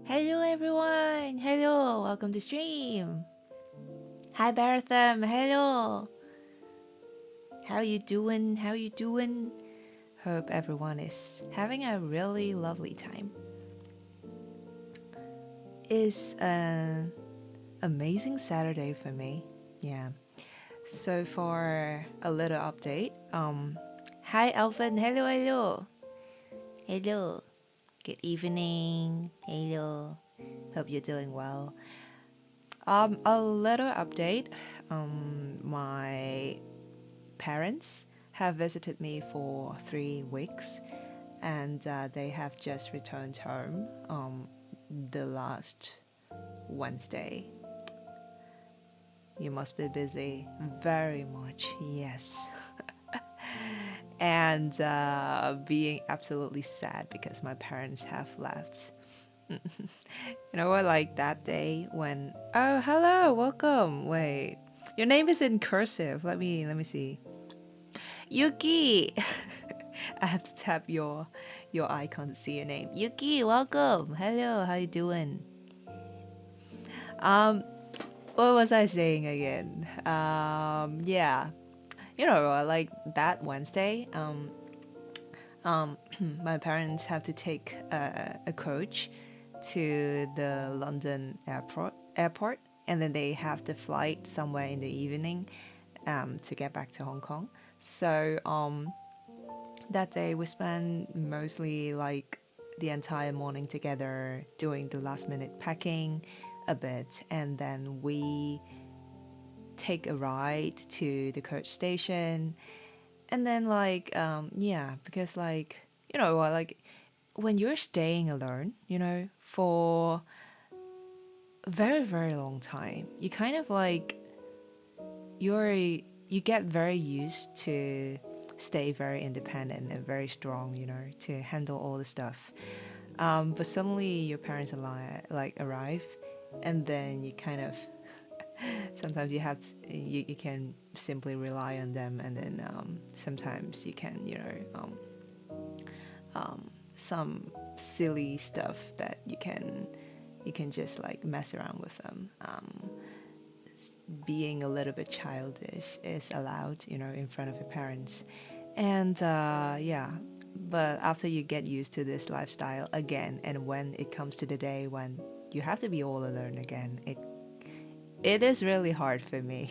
Hello everyone! Hello! Welcome to stream! Hi Baratham! Hello! How you doing? How you doing? Hope everyone is having a really lovely time. It's an amazing Saturday for me. Yeah. So for a little update, hi Alvin! Hello, hello! Hello! Good evening! Hello! Hope you're doing well. A little update. My parents have visited me for 3 weeks, and they have just returned home the last Wednesday. You must be busy very much, yes. And being absolutely sad because my parents have left. You know what, like that day when hello, welcome. Wait. Your name is in cursive. Let me see. Yuki. I have to tap your icon to see your name. Yuki, welcome. Hello, how you doing? Um what was I saying again? Yeah. You know, like that Wednesday, my parents have to take a coach to the London airport, and then they have the flight somewhere in the evening to get back to Hong Kong. So that day we spent mostly like the entire morning together doing the last minute packing a bit, and then we take a ride to the coach station, and then like yeah, because like you know like when you're staying alone, you know, for a very, very long time, you kind of like you get very used to stay very independent and very strong, you know, to handle all the stuff. But suddenly your parents like arrive, and then you kind of sometimes you have to, you can simply rely on them, and then sometimes you can, you know, some silly stuff that you can just like mess around with them. Being a little bit childish is allowed, you know, in front of your parents. And yeah, but after you get used to this lifestyle again, and when it comes to the day when you have to be all alone again, it is really hard for me.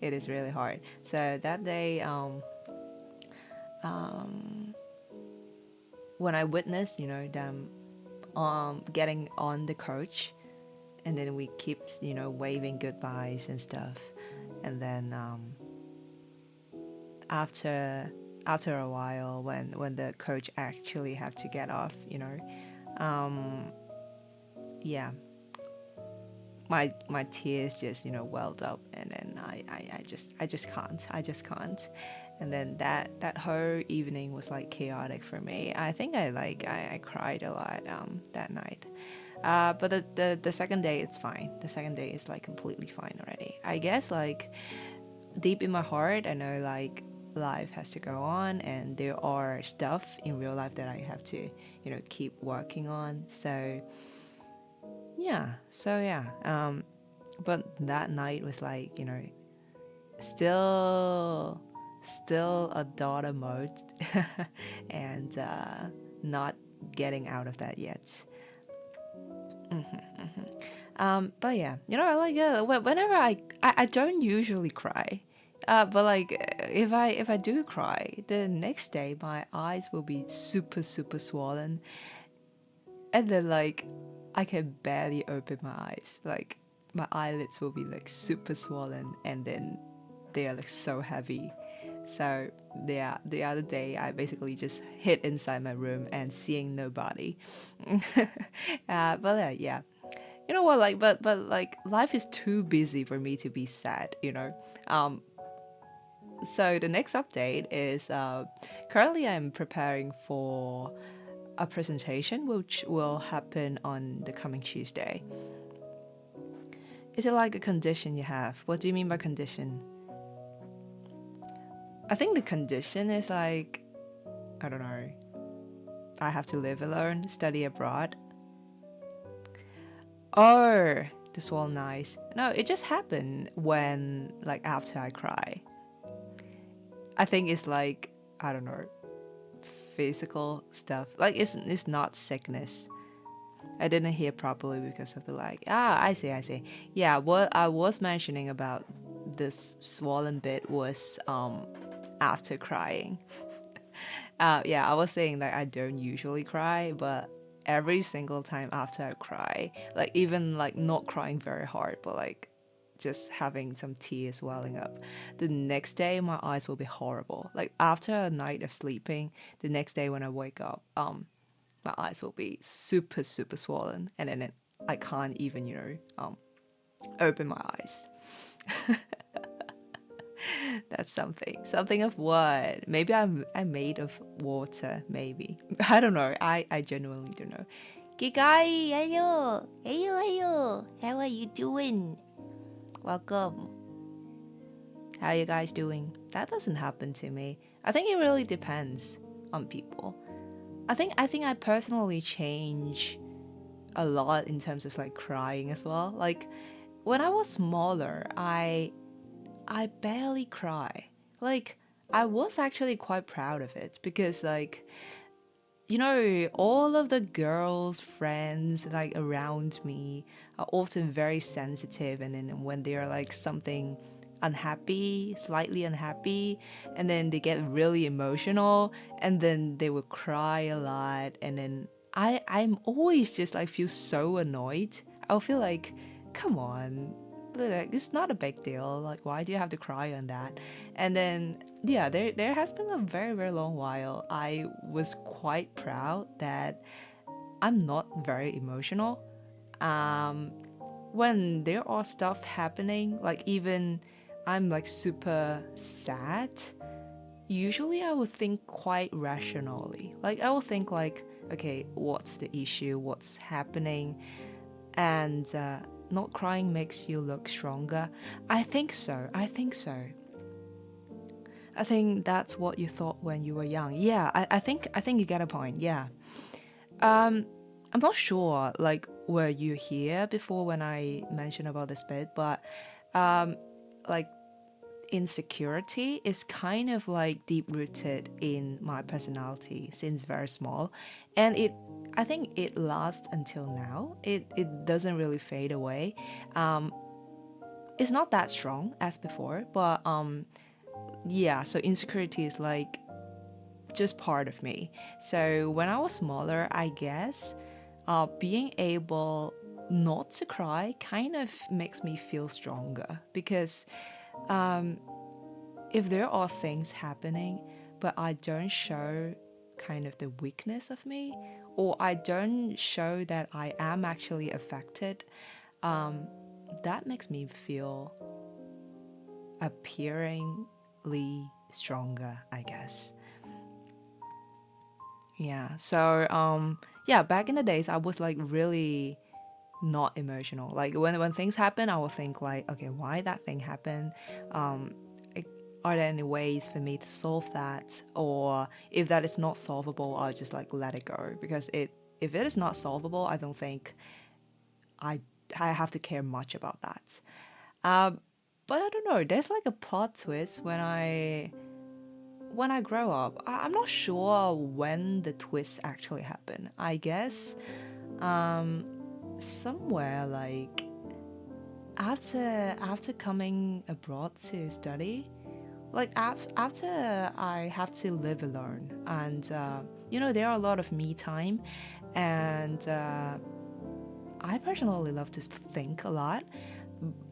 It is really hard. So that day, when I witnessed, you know, them getting on the coach, and then we keep, you know, waving goodbyes and stuff, and then after a while, when the coach actually have to get off, you know, yeah, my tears just, you know, welled up, and then I just can't. And then that whole evening was like chaotic for me. I think I cried a lot that night. But the second day it's fine. The second day is like completely fine already. I guess like deep in my heart I know like life has to go on, and there are stuff in real life that I have to, you know, keep working on. So yeah. But that night was like, you know, still a daughter mode and not getting out of that yet. But yeah, you know, I like whenever I don't usually cry, but like if I do cry, the next day my eyes will be super swollen, and then like I can barely open my eyes. Like my eyelids will be like super swollen, and then they are like so heavy. So yeah, the other day I basically just hid inside my room and seeing nobody. But yeah, you know what? Like, but like life is too busy for me to be sad. You know. So the next update is currently I'm preparing for a presentation which will happen on the coming Tuesday. Is it like a condition you have? What do you mean by condition? I think the condition is like, I don't know, I have to live alone, study abroad. Oh, the swollen eyes. No, it just happened when, like, after I cry. I think it's like, I don't know, physical stuff. Like, it's not sickness. I didn't hear properly because of the lag. Ah, I see. Yeah, what I was mentioning about this swollen bit was after crying. Yeah, I was saying that I don't usually cry, but every single time after I cry, like even like not crying very hard, but like just having some tears welling up, the next day my eyes will be horrible. Like after a night of sleeping, the next day when I wake up, my eyes will be super super swollen, and then I can't even open my eyes. That's something of what? Maybe I'm made of water. Maybe I don't know. I genuinely don't know. Kikai, hello. How are you doing? Welcome. How are you guys doing? That doesn't happen to me. I think it really depends on people. I think I personally change a lot in terms of like crying as well. Like when I was smaller, I barely cry. Like I was actually quite proud of it because like all of the girls friends like around me are often very sensitive, and then when they're like something unhappy, slightly unhappy, and then they get really emotional, and then they will cry a lot, and then I'm always just like feel so annoyed. I'll feel like, come on, like, it's not a big deal. Like, why do you have to cry on that? And then, yeah, there has been a very, very long while I was quite proud that I'm not very emotional. Um, when there are stuff happening, like even I'm like super sad, usually I would think quite rationally. Like I will think like, okay, what's the issue? What's happening? And not crying makes you look stronger. I think so. I think that's what you thought when you were young. Yeah, I think you get a point. Yeah. Um, I'm not sure. Like, were you here before when I mentioned about this bit? But um, like insecurity is kind of like deep rooted in my personality since very small, and I think it lasts until now. It doesn't really fade away. Um, it's not that strong as before, but yeah. So insecurity is like just part of me. So when I was smaller, I guess being able not to cry kind of makes me feel stronger because if there are things happening, but I don't show kind of the weakness of me, or I don't show that I am actually affected, that makes me feel appearingly stronger, I guess. Yeah. So yeah, back in the days I was like really not emotional. Like when things happen, I will think like, okay, why that thing happened? Um, are there any ways for me to solve that? Or if that is not solvable, I'll just like let it go because if it is not solvable, I don't think I I have to care much about that. Um, but I don't know. There's like a plot twist when I grow up. I'm not sure when the twist actually happened. I guess somewhere like after coming abroad to study, like after I have to live alone, and there are a lot of me time, and I personally love to think a lot.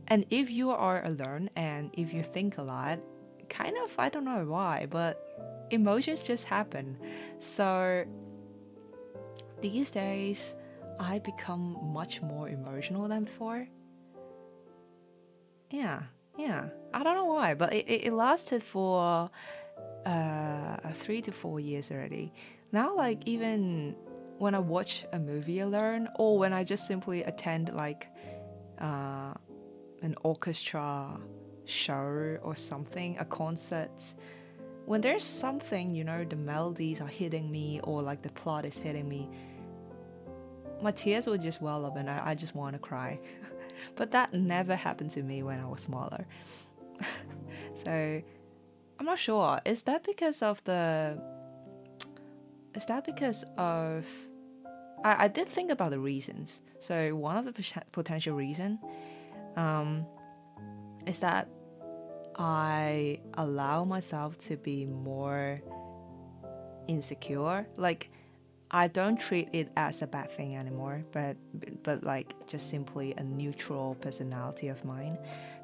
And if you are alone and if you think a lot, kind of, I don't know why, but emotions just happen. So these days I become much more emotional than before. Yeah, yeah. I don't know why, but it lasted for 3 to 4 years already. Now, like, even when I watch a movie alone, or when I just simply attend, like, uh, an orchestra show or something, a concert, when there's something, the melodies are hitting me, or like the plot is hitting me, my tears would just well up and I just want to cry. But that never happened to me when I was smaller. So I'm not sure. Is that because of I did think about the reasons. So one of the potential reason is that I allow myself to be more insecure. Like, I don't treat it as a bad thing anymore, but like just simply a neutral personality of mine.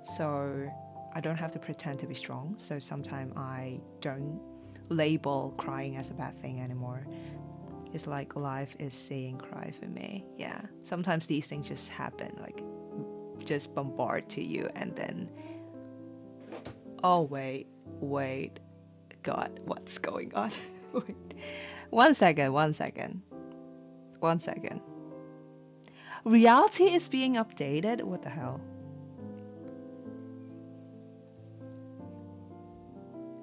So I don't have to pretend to be strong. So sometimes I don't label crying as a bad thing anymore. It's like life is saying cry for me. Yeah. Sometimes these things just happen, like just bombard to you, and then, oh wait, God, what's going on? Wait. One second. Reality is being updated? What the hell?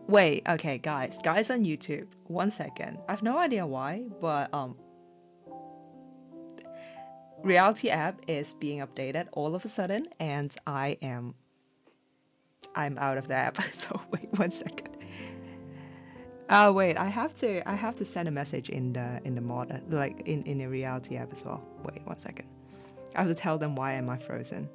Wait, okay, guys on YouTube, 1 second. I have no idea why, but Reality app is being updated all of a sudden, and I'm out of the app. So wait 1 second. Oh wait, I have to send a message in the mod, like in the Reality app as well. Wait 1 second. I have to tell them why am I frozen.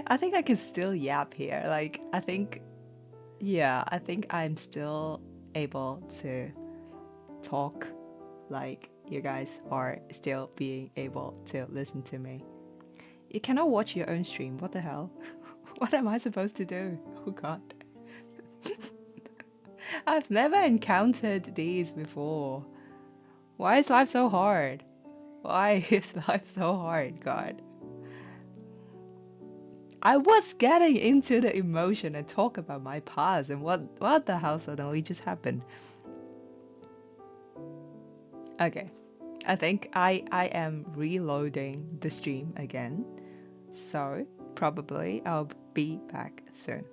I think I can still yap here. Like, I think I'm still able to talk. Like, you guys are still being able to listen to me. You cannot watch your own stream. What the hell? What am I supposed to do? Oh god. I've never encountered these before. Why is life so hard? Why is life so hard, God? I was getting into the emotion and talk about my past, and what the hell suddenly just happened? Okay, I think I am reloading the stream again, so probably I'll be back soon.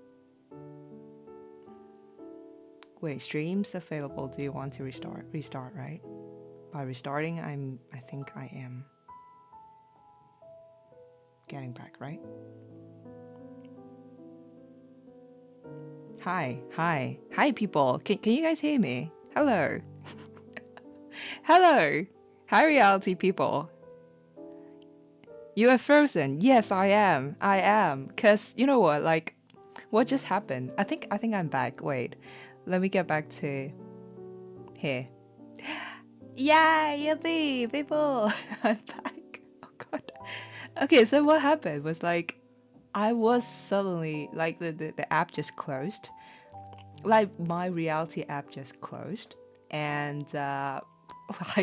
Wait, streams available. Do you want to restart? Restart, right? By restarting, I think I am getting back, right? Hi, people. Can you guys hear me? Hello. Hello. Hi, reality people. You are frozen. Yes, I am. Cause you know what? Like, what just happened? I think I'm back. Wait, let me get back to here. Yeah, yippee, people. I'm back. Oh god. Okay, so what happened was, like, I was suddenly, like, the app just closed. Like, my reality app just closed, and I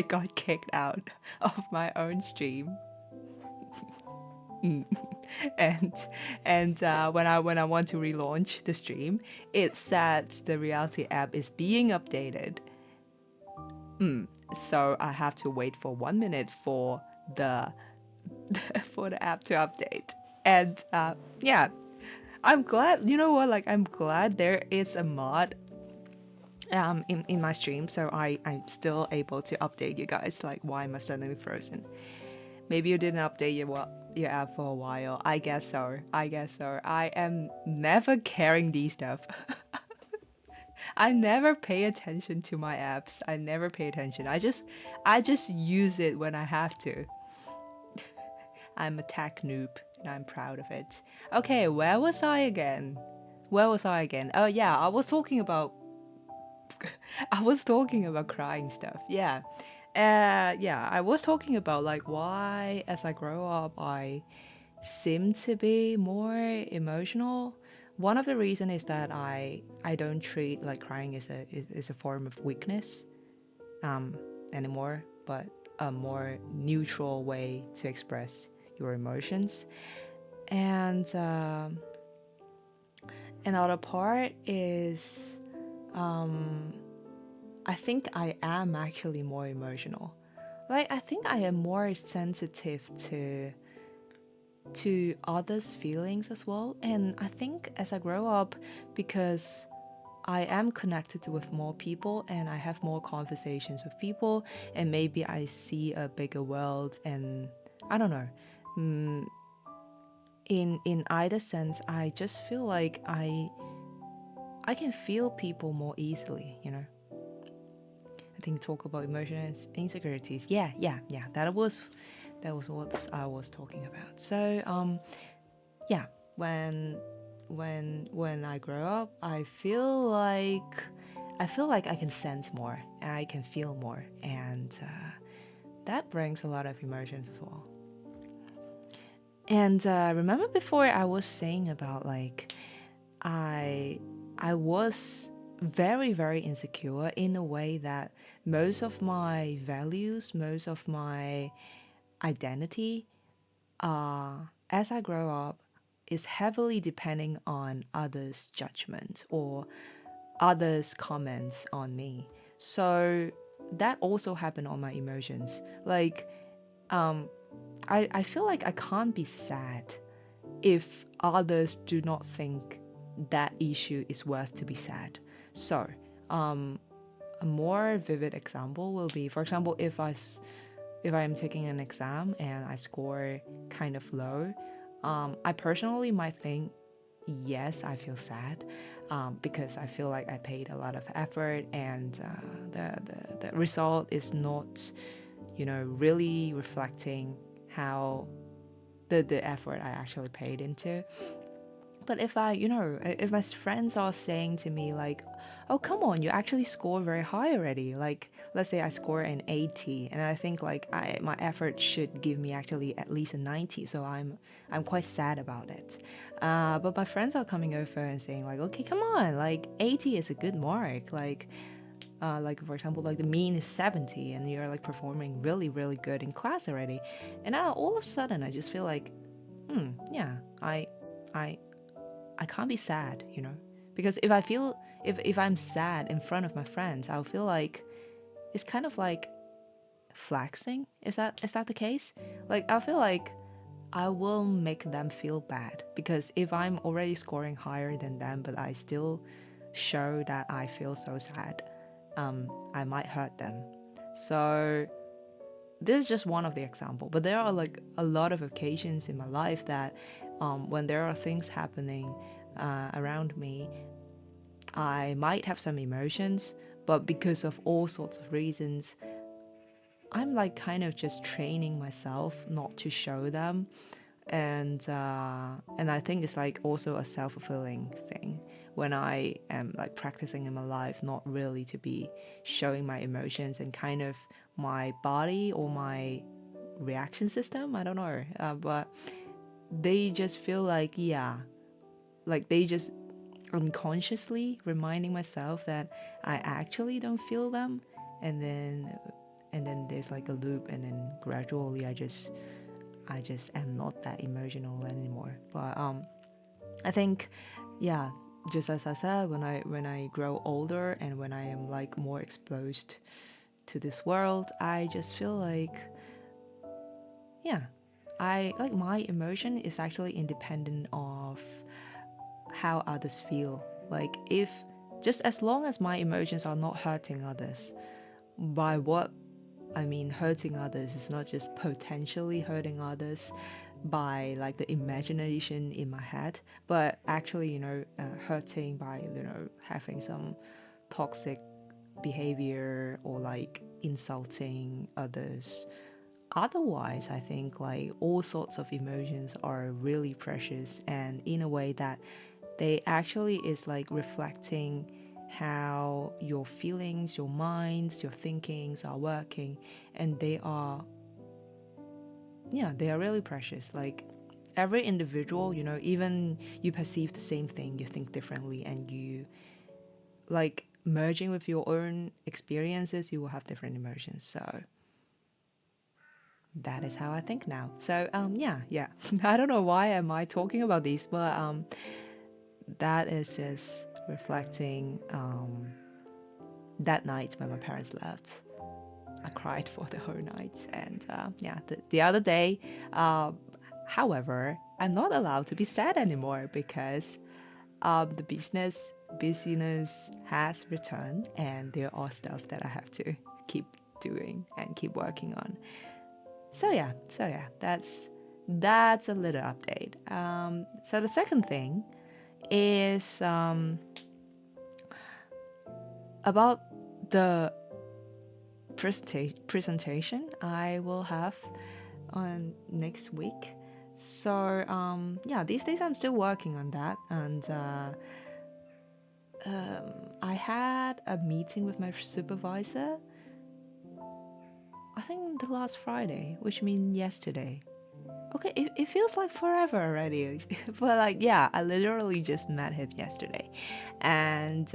got kicked out of my own stream. and when I want to relaunch the stream, it said the reality app is being updated. So I have to wait for 1 minute for the for the app to update. And yeah, I'm glad. You know what? Like, I'm glad there is a mod in my stream, so I'm still able to update you guys. Like, why am I suddenly frozen? Maybe you didn't update your app for a while. I guess so. I am never carrying these stuff. I never pay attention to my apps. I never pay attention. I just use it when I have to. I'm a tech noob, and I'm proud of it. Okay, where was I again? Oh yeah, I was talking about crying stuff. Yeah. Yeah, I was talking about, like, why as I grow up I seem to be more emotional. One of the reasons is that I don't treat, like, crying as a form of weakness anymore, but a more neutral way to express your emotions. And Another part is I think I am actually more emotional. Like, I think I am more sensitive to others' feelings as well. And I think as I grow up, because I am connected with more people and I have more conversations with people, and maybe I see a bigger world, and I don't know. In either sense, I just feel like I can feel people more easily, you know. I think talk about emotions, insecurities. Yeah. That was what I was talking about. So yeah, when I grow up, I feel like I can sense more, I can feel more, and that brings a lot of emotions as well. And remember before I was saying about like I was very, very insecure in a way that most of my values, most of my identity, as I grow up, is heavily depending on others' judgment or others' comments on me. So that also happened on my emotions. Like, I feel like I can't be sad if others do not think that issue is worth to be sad. So, a more vivid example will be, for example, if I am taking an exam and I score kind of low, I personally might think, yes, I feel sad, because I feel like I paid a lot of effort, and the result is not, really reflecting how the effort I actually paid into. But if my friends are saying to me like, oh, come on, you actually score very high already. Like, let's say I score an 80 and I think like my effort should give me actually at least a 90. So I'm quite sad about it. But my friends are coming over and saying like, okay, come on, like 80 is a good mark. Like for example, like the mean is 70 and you're like performing really, really good in class already. And now all of a sudden I just feel like, yeah, I can't be sad, because if I'm sad in front of my friends, I'll feel like it's kind of like flexing. Is that the case? Like, I feel like I will make them feel bad, because if I'm already scoring higher than them but I still show that I feel so sad, I might hurt them. So this is just one of the example, but there are like a lot of occasions in my life that when there are things happening around me, I might have some emotions, but because of all sorts of reasons, I'm like kind of just training myself not to show them. And I think it's like also a self-fulfilling thing when I am like practicing in my life not really to be showing my emotions, and kind of my body or my reaction system, I don't know, but they just feel like, yeah, like they just unconsciously reminding myself that I actually don't feel them, and then there's like a loop, and then gradually I just am not that emotional anymore. But I think, yeah, just as I said, when I grow older and when I am like more exposed to this world, I just feel like, yeah, I like my emotion is actually independent of how others feel. Like, if just as long as my emotions are not hurting others, by what I mean hurting others is not just potentially hurting others by like the imagination in my head, but actually, hurting by, having some toxic behavior or like insulting others. Otherwise, I think like all sorts of emotions are really precious, and in a way that they actually is like reflecting how your feelings, your minds, your thinkings are working, and they are really precious. Like every individual, even you perceive the same thing, you think differently, and you like merging with your own experiences, you will have different emotions. So that is how I think now. So yeah. I don't know why am I talking about this, but that is just reflecting that night when my parents left. I cried for the whole night. And the other day, however, I'm not allowed to be sad anymore because the busyness has returned, and there are stuff that I have to keep doing and keep working on. So yeah, that's a little update. So the second thing is about the presentation I will have on next week. So these days I'm still working on that, and I had a meeting with my supervisor, I think the last Friday, which means yesterday. Okay, it feels like forever already. But like, yeah, I literally just met him yesterday. And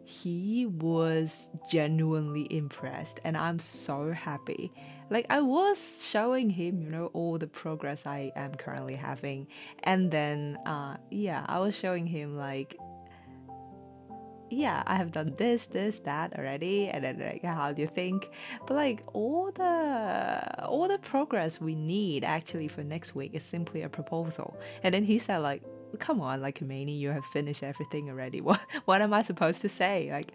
he was genuinely impressed, and I'm so happy. Like, I was showing him, all the progress I am currently having. And then, I was showing him like, I have done this, that already, and then like, how do you think? But like all the progress we need actually for next week is simply a proposal. And then he said like, come on, like Komeini, you have finished everything already. What am I supposed to say? Like,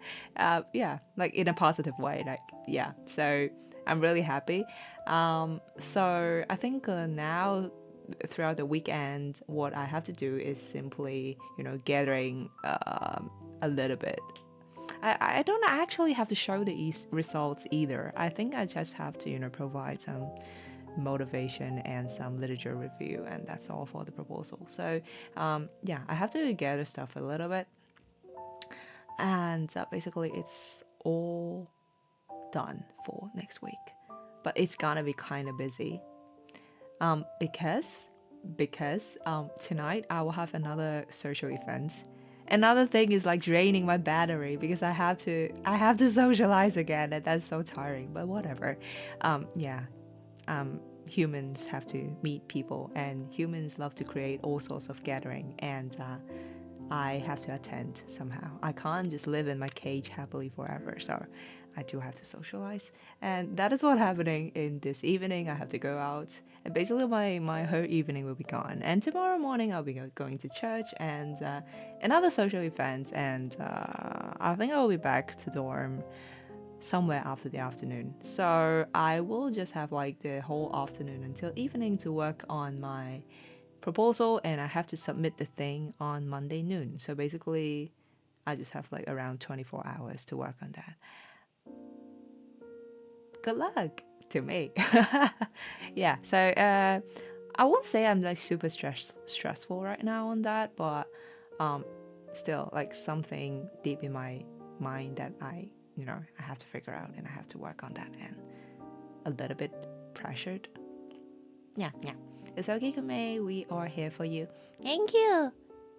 like in a positive way. Like, So I'm really happy. So I think now, throughout the weekend, what I have to do is simply, gathering a little bit. I don't actually have to show the results either. I think I just have to, provide some motivation and some literature review, and that's all for the proposal. So, I have to gather stuff a little bit, and basically it's all done for next week. But it's gonna be kind of busy, because tonight I will have another social event. Another thing is like draining my battery because I have to socialize again, and that's so tiring. But whatever. Humans have to meet people, and humans love to create all sorts of gathering, and I have to attend somehow. I can't just live in my cage happily forever, so I do have to socialize. And that is what's happening in this evening. I have to go out, and basically my whole evening will be gone. And tomorrow morning I'll be going to church and another social event, and I think I will be back to dorm somewhere after the afternoon. So I will just have like the whole afternoon until evening to work on my proposal, and I have to submit the thing on Monday noon. So basically I just have like around 24 hours to work on that. Good luck to me. So I won't say I'm like super stressful right now on that, but still like something deep in my mind that I have to figure out, and I have to work on that, and a little bit pressured. Yeah. It's okay, Komeini. We are here for you. Thank you.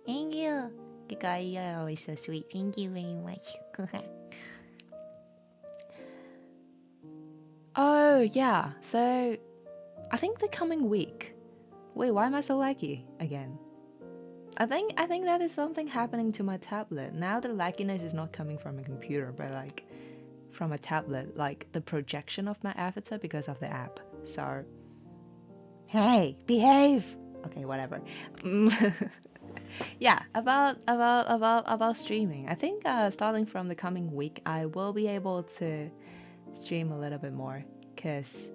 You guys are always so sweet. Thank you very much. Oh, yeah. So I think the coming week. Wait, why am I so laggy again? I think that is something happening to my tablet. Now the lagginess is not coming from a computer, but like from a tablet, like the projection of my avatar because of the app. So, hey, behave. Okay, whatever. About streaming. I think starting from the coming week, I will be able to stream a little bit more, because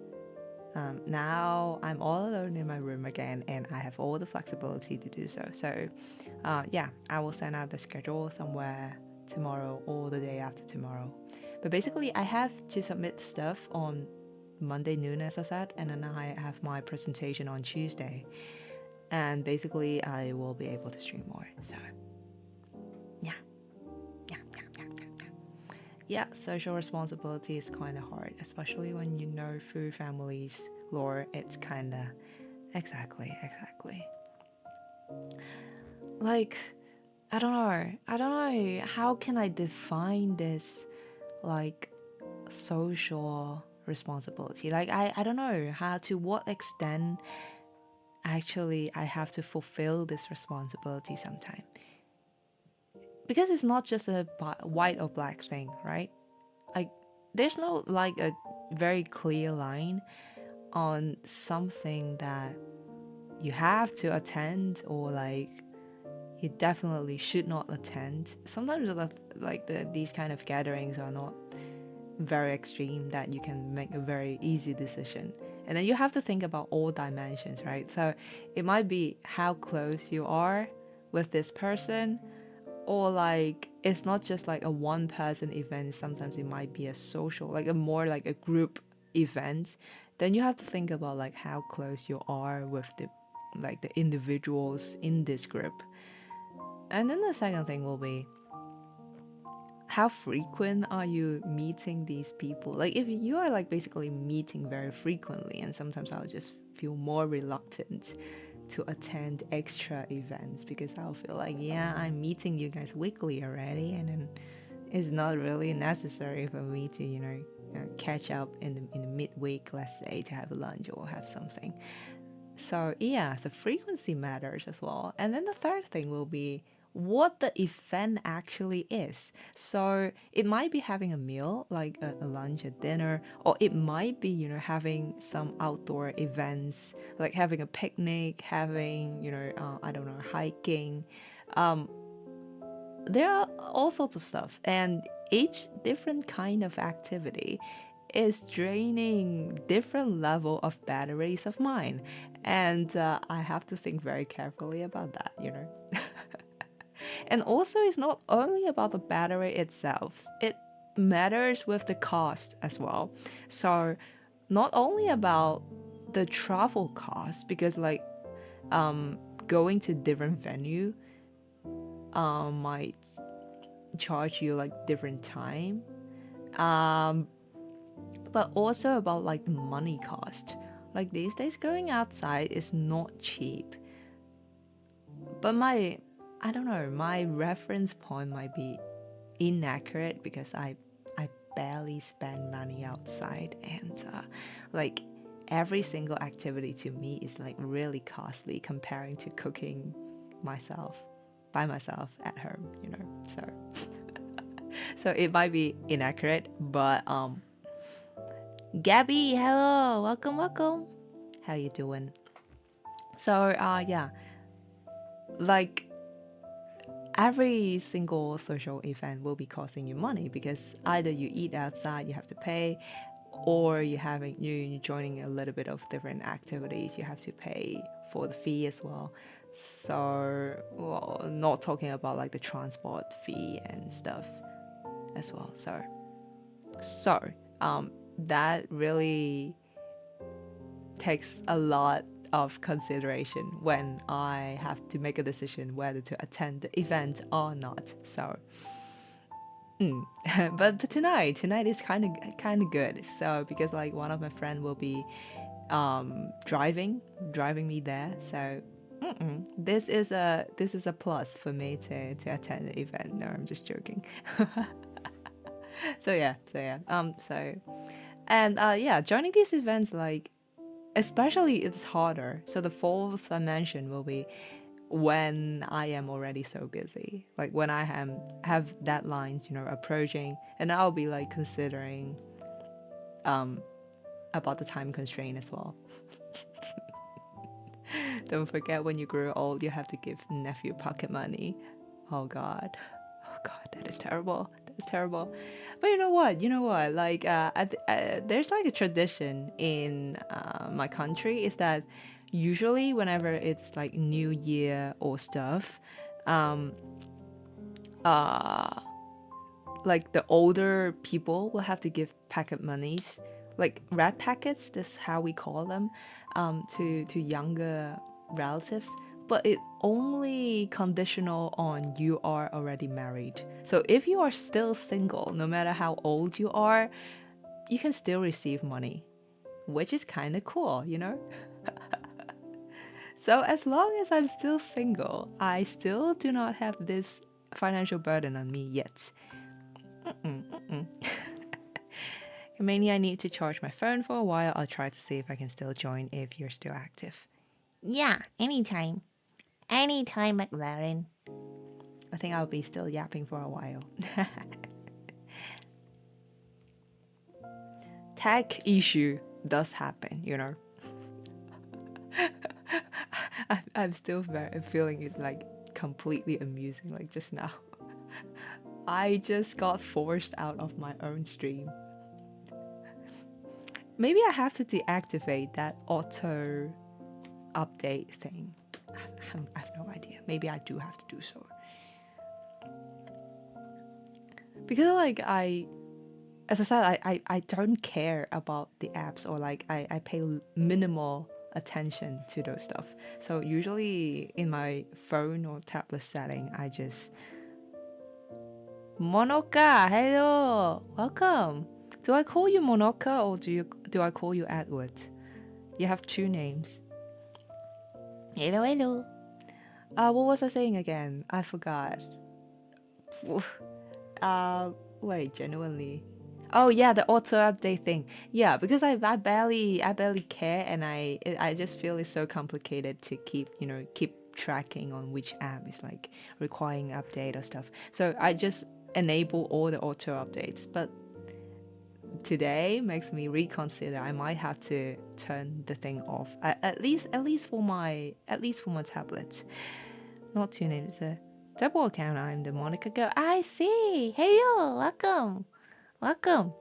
now I'm all alone in my room again, and I have all the flexibility to do so. So I will send out the schedule somewhere tomorrow or the day after tomorrow. But basically I have to submit stuff on Monday noon, as I said, and then I have my presentation on Tuesday, and basically I will be able to stream more. So social responsibility is kind of hard, especially when through family's lore, it's kind of exactly. Like, I don't know how can I define this like social responsibility. Like I don't know to what extent actually I have to fulfill this responsibility sometime. because it's not just a white or black thing, right? Like there's no like a very clear line on something that you have to attend or like you definitely should not attend. Sometimes these kind of gatherings are not very extreme that you can make a very easy decision. And then you have to think about all dimensions, right? So it might be how close you are with this person, or like it's not just like a one person event. Sometimes it might be a social, like a more like a group event. Then you have to think about like how close you are with the individuals in this group. And then the second thing will be how frequent are you meeting these people? Like if you are like basically meeting very frequently, and sometimes I'll just feel more reluctant to attend extra events because I'll feel like, yeah, I'm meeting you guys weekly already, and then it's not really necessary for me to, catch up in the midweek, let's say, to have a lunch or have something. So yeah, so frequency matters as well. And then the third thing will be what the event actually is. So it might be having a meal, like a lunch, a dinner, or it might be, having some outdoor events, like having a picnic, having, I don't know, hiking. There are all sorts of stuff, and each different kind of activity is draining different level of batteries of mine, and I have to think very carefully about that. And also, it's not only about the battery itself, it matters with the cost as well. So not only about the travel cost, because like going to different venue might charge you like different time, but also about like the money cost. Like these days going outside is not cheap, but I don't know, my reference point might be inaccurate because I barely spend money outside, and like every single activity to me is like really costly comparing to cooking by myself at home, so so it might be inaccurate, but Gabby, hello, welcome, how you doing? So yeah, like every single social event will be costing you money because either you eat outside, you have to pay, or you're joining a little bit of different activities, you have to pay for the fee as well. So, well, not talking about like the transport fee and stuff as well. So that really takes a lot of consideration when I have to make a decision whether to attend the event or not. So, but tonight is kind of good. So because like one of my friend will be driving me there. So this is a plus for me to attend the event. No, I'm just joking. So yeah. And joining these events, like especially it's harder. So the fourth dimension will be when I am already so busy, like when I have deadlines, approaching, and I'll be like considering about the time constraint as well. Don't forget, when you grow old, you have to give nephew pocket money. Oh god, that is terrible. But you know what? Like there's like a tradition in my country is that usually whenever it's like New Year or stuff, like the older people will have to give pocket monies, like red packets. That's how we call them, to younger relatives. But it only conditional on you are already married. So if you are still single, no matter how old you are, you can still receive money, which is kind of cool, So as long as I'm still single, I still do not have this financial burden on me yet. Komeini, I need to charge my phone for a while. I'll try to see if I can still join if you're still active. Yeah, anytime. Anytime, McLaren. I think I'll be still yapping for a while. Tech issue does happen, you know. I'm still feeling it like completely amusing, like just now. I just got forced out of my own stream. Maybe I have to deactivate that auto update thing. I have no idea. Maybe I do have to do so. Because like as I said, I don't care about the apps, or like I pay minimal attention to those stuff. So usually in my phone or tablet setting, I just Monoka, hello, welcome. Do I call you Monoka or do I call you Edward? You have two names. Hello, hello. What was I saying again? I forgot. Wait, genuinely. Oh yeah, the auto update thing. Yeah, because I barely care, and I just feel it's so complicated to keep tracking on which app is like requiring update or stuff. So I just enable all the auto updates. But today makes me reconsider. I might have to turn the thing off. At least for my tablet. Not two names. It's a double account. I'm the Monica girl. I see. Hey, yo, welcome. Welcome.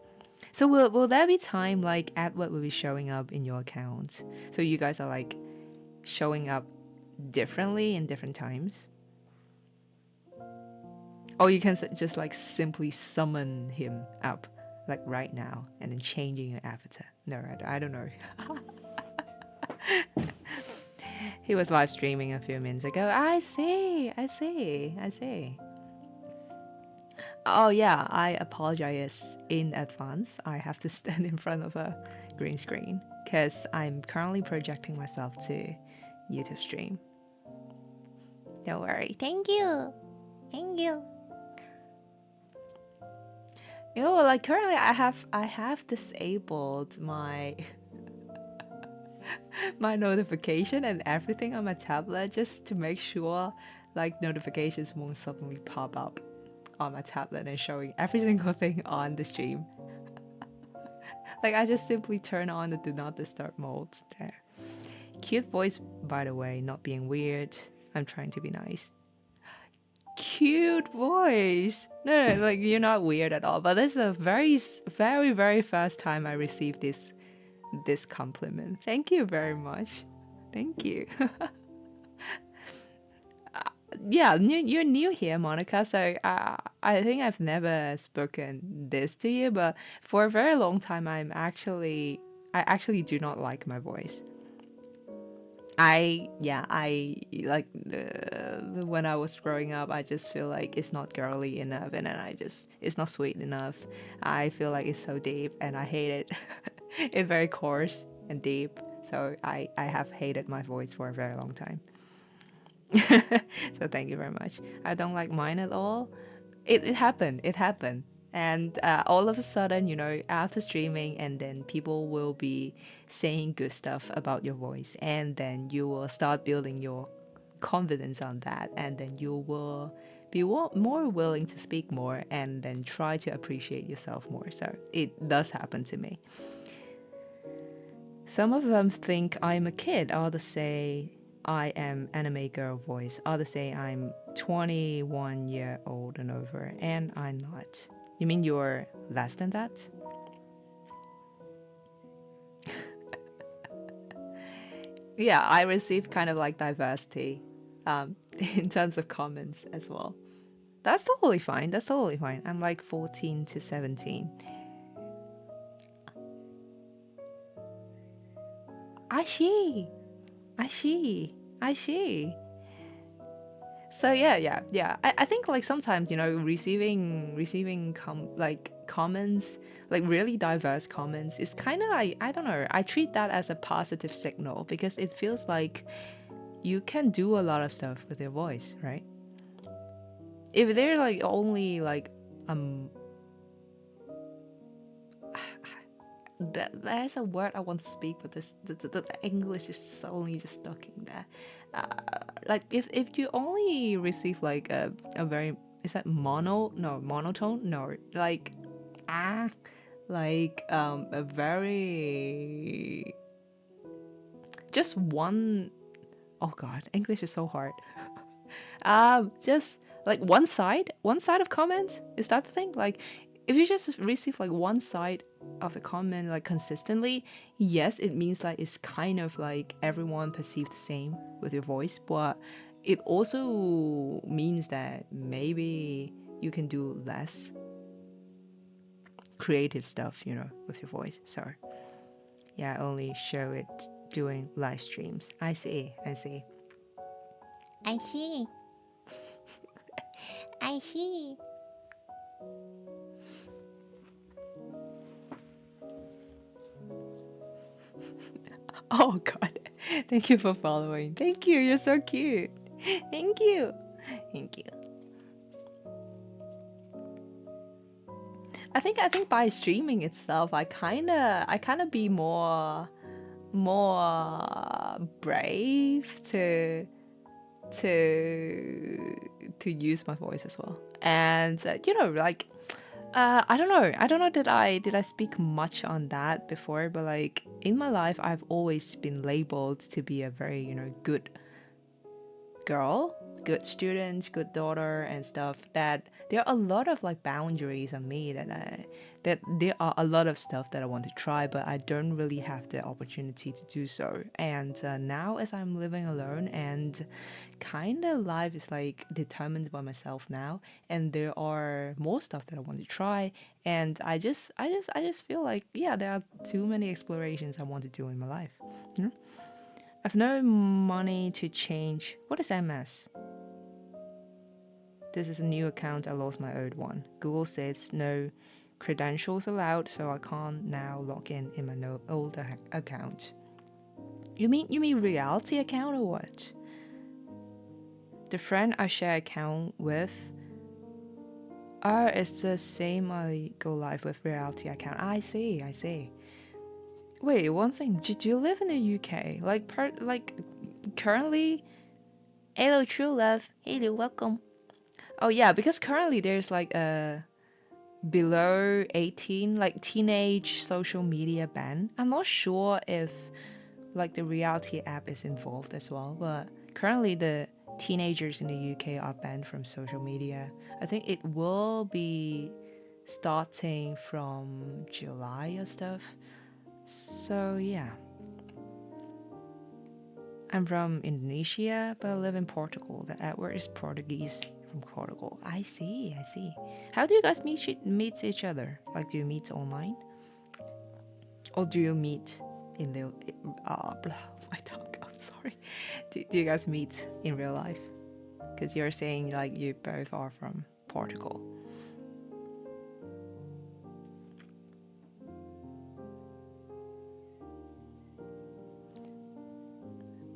So will there be time like Edward will be showing up in your account? So you guys are like showing up differently in different times? Or you can just like simply summon him up like right now and then changing your avatar. No, I don't know. He was live streaming a few minutes ago. I see. Oh yeah, I apologize in advance. I have to stand in front of a green screen because I'm currently projecting myself to YouTube stream. Don't worry. Thank you. Thank you. You know, like currently I have disabled my my notification and everything on my tablet just to make sure like notifications won't suddenly pop up on my tablet and showing every single thing on the stream. Like I just simply turn on the do not disturb mode there. Cute voice, by the way, not being weird. I'm trying to be nice. Cute voice. No, like you're not weird at all. But this is the very first time I received this compliment. Thank you very much. Thank you. Yeah, you're new here, Monica. So I think I've never spoken this to you, but for a very long time, I actually do not like my voice. I like when I was growing up, I just feel like it's not girly enough, and then it's not sweet enough. I feel like it's so deep, and I hate it. It's very coarse and deep, so I have hated my voice for a very long time. So thank you very much. I don't like mine at all. It happened. And all of a sudden, after streaming, and then people will be saying good stuff about your voice, and then you will start building your confidence on that, and then you will be more willing to speak more, and then try to appreciate yourself more. So it does happen to me. Some of them think I'm a kid. Others say I am anime girl voice. Others say I'm 21-year-old and over, and I'm not. You mean you're less than that? Yeah, I receive kind of like diversity in terms of comments as well. That's totally fine. I'm like 14 to 17. I see. So yeah. I think like sometimes receiving comments, like really diverse comments, is kind of like, I don't know, I treat that as a positive signal, because it feels like you can do a lot of stuff with your voice, right? If they're like only like there's a word I want to speak, but the English is suddenly just stuck in there. Like if you only receive like a very, is that monotone? No, like a very, just one, oh god, English is so hard. Just like one side of comment, is that the thing? Like if you just receive like one side of the comment like consistently, yes, it means like it's kind of like everyone perceived the same with your voice, but it also means that maybe you can do less creative stuff, with your voice. So yeah, only show it doing live streams. I see. I see. I see. Oh god, thank you for following. Thank you, you're so cute. Thank you. I think by streaming itself, I kind of be more brave to use my voice as well. And like I don't know did I speak much on that before, but like in my life I've always been labeled to be a very good girl, good student, good daughter and stuff, that there are a lot of like boundaries on me, that there are a lot of stuff that I want to try, but I don't really have the opportunity to do so. And now as I'm living alone and kind of life is like determined by myself now, and there are more stuff that I want to try, and I just feel like, yeah, there are too many explorations I want to do in my life. I've no money to change. What is MS? This is a new account. I lost my old one. Google says no credentials allowed, so I can't now log in my old account. You mean reality account or what? The friend I share account with it's the same I go live with reality account. I see. Wait, one thing. Do you live in the UK? Like currently? Hello, true love. Hello, welcome. Oh yeah, because currently there's like a below 18 like teenage social media ban. I'm not sure if like the reality app is involved as well, but currently the teenagers in the UK are banned from social media. I think it will be starting from July or stuff. So yeah. I'm from Indonesia, but I live in Portugal. The Edward is Portuguese from Portugal. I see. How do you guys meet each other? Like, do you meet online? Or do you meet in the... my tongue, I'm sorry. Do you guys meet in real life? Because you're saying like you both are from Portugal.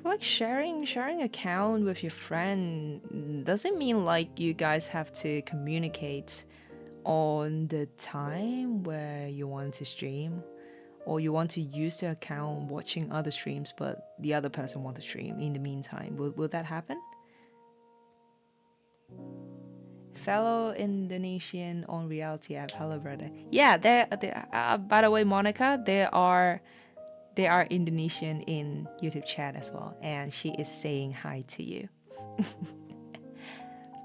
Like sharing account with your friend doesn't mean like you guys have to communicate on the time where you want to stream, or you want to use the account watching other streams but the other person want to stream in the meantime. Will that happen? Fellow Indonesian on reality app. Hello brother. Yeah, by the way, Monica, they are Indonesian in YouTube chat as well, and she is saying hi to you.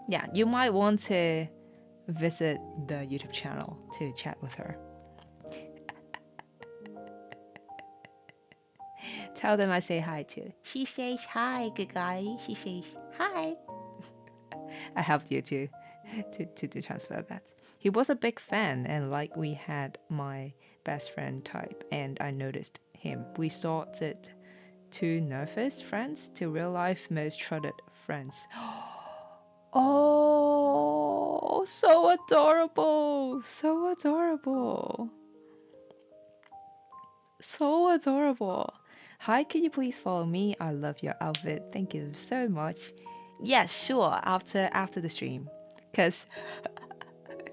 Yeah, you might want to visit the YouTube channel to chat with her. Tell them I say hi too. She says hi, good guy. She says hi. I helped you to transfer that. He was a big fan, and like we had my best friend type, and I noticed him. We started to nervous friends to real life most trusted friends. Oh, so adorable. Hi, can you please follow me? I love your outfit. Thank you so much. Yes, sure. After the stream, because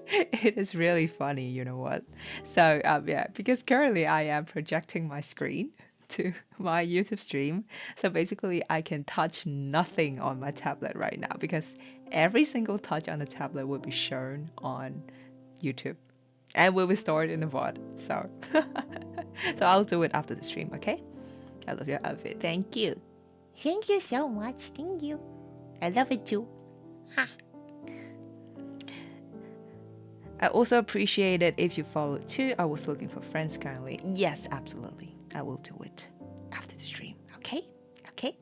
It is really funny, you know what? So yeah, because currently I am projecting my screen to my YouTube stream. So basically I can touch nothing on my tablet right now because every single touch on the tablet will be shown on YouTube and will be stored in the VOD. So so I'll do it after the stream, okay? I love your outfit. Thank you. Thank you so much. Thank you. I love it too. Ha. I also appreciate it if you follow too. I was looking for friends currently. Yes, absolutely. I will do it after the stream. Okay? Okay?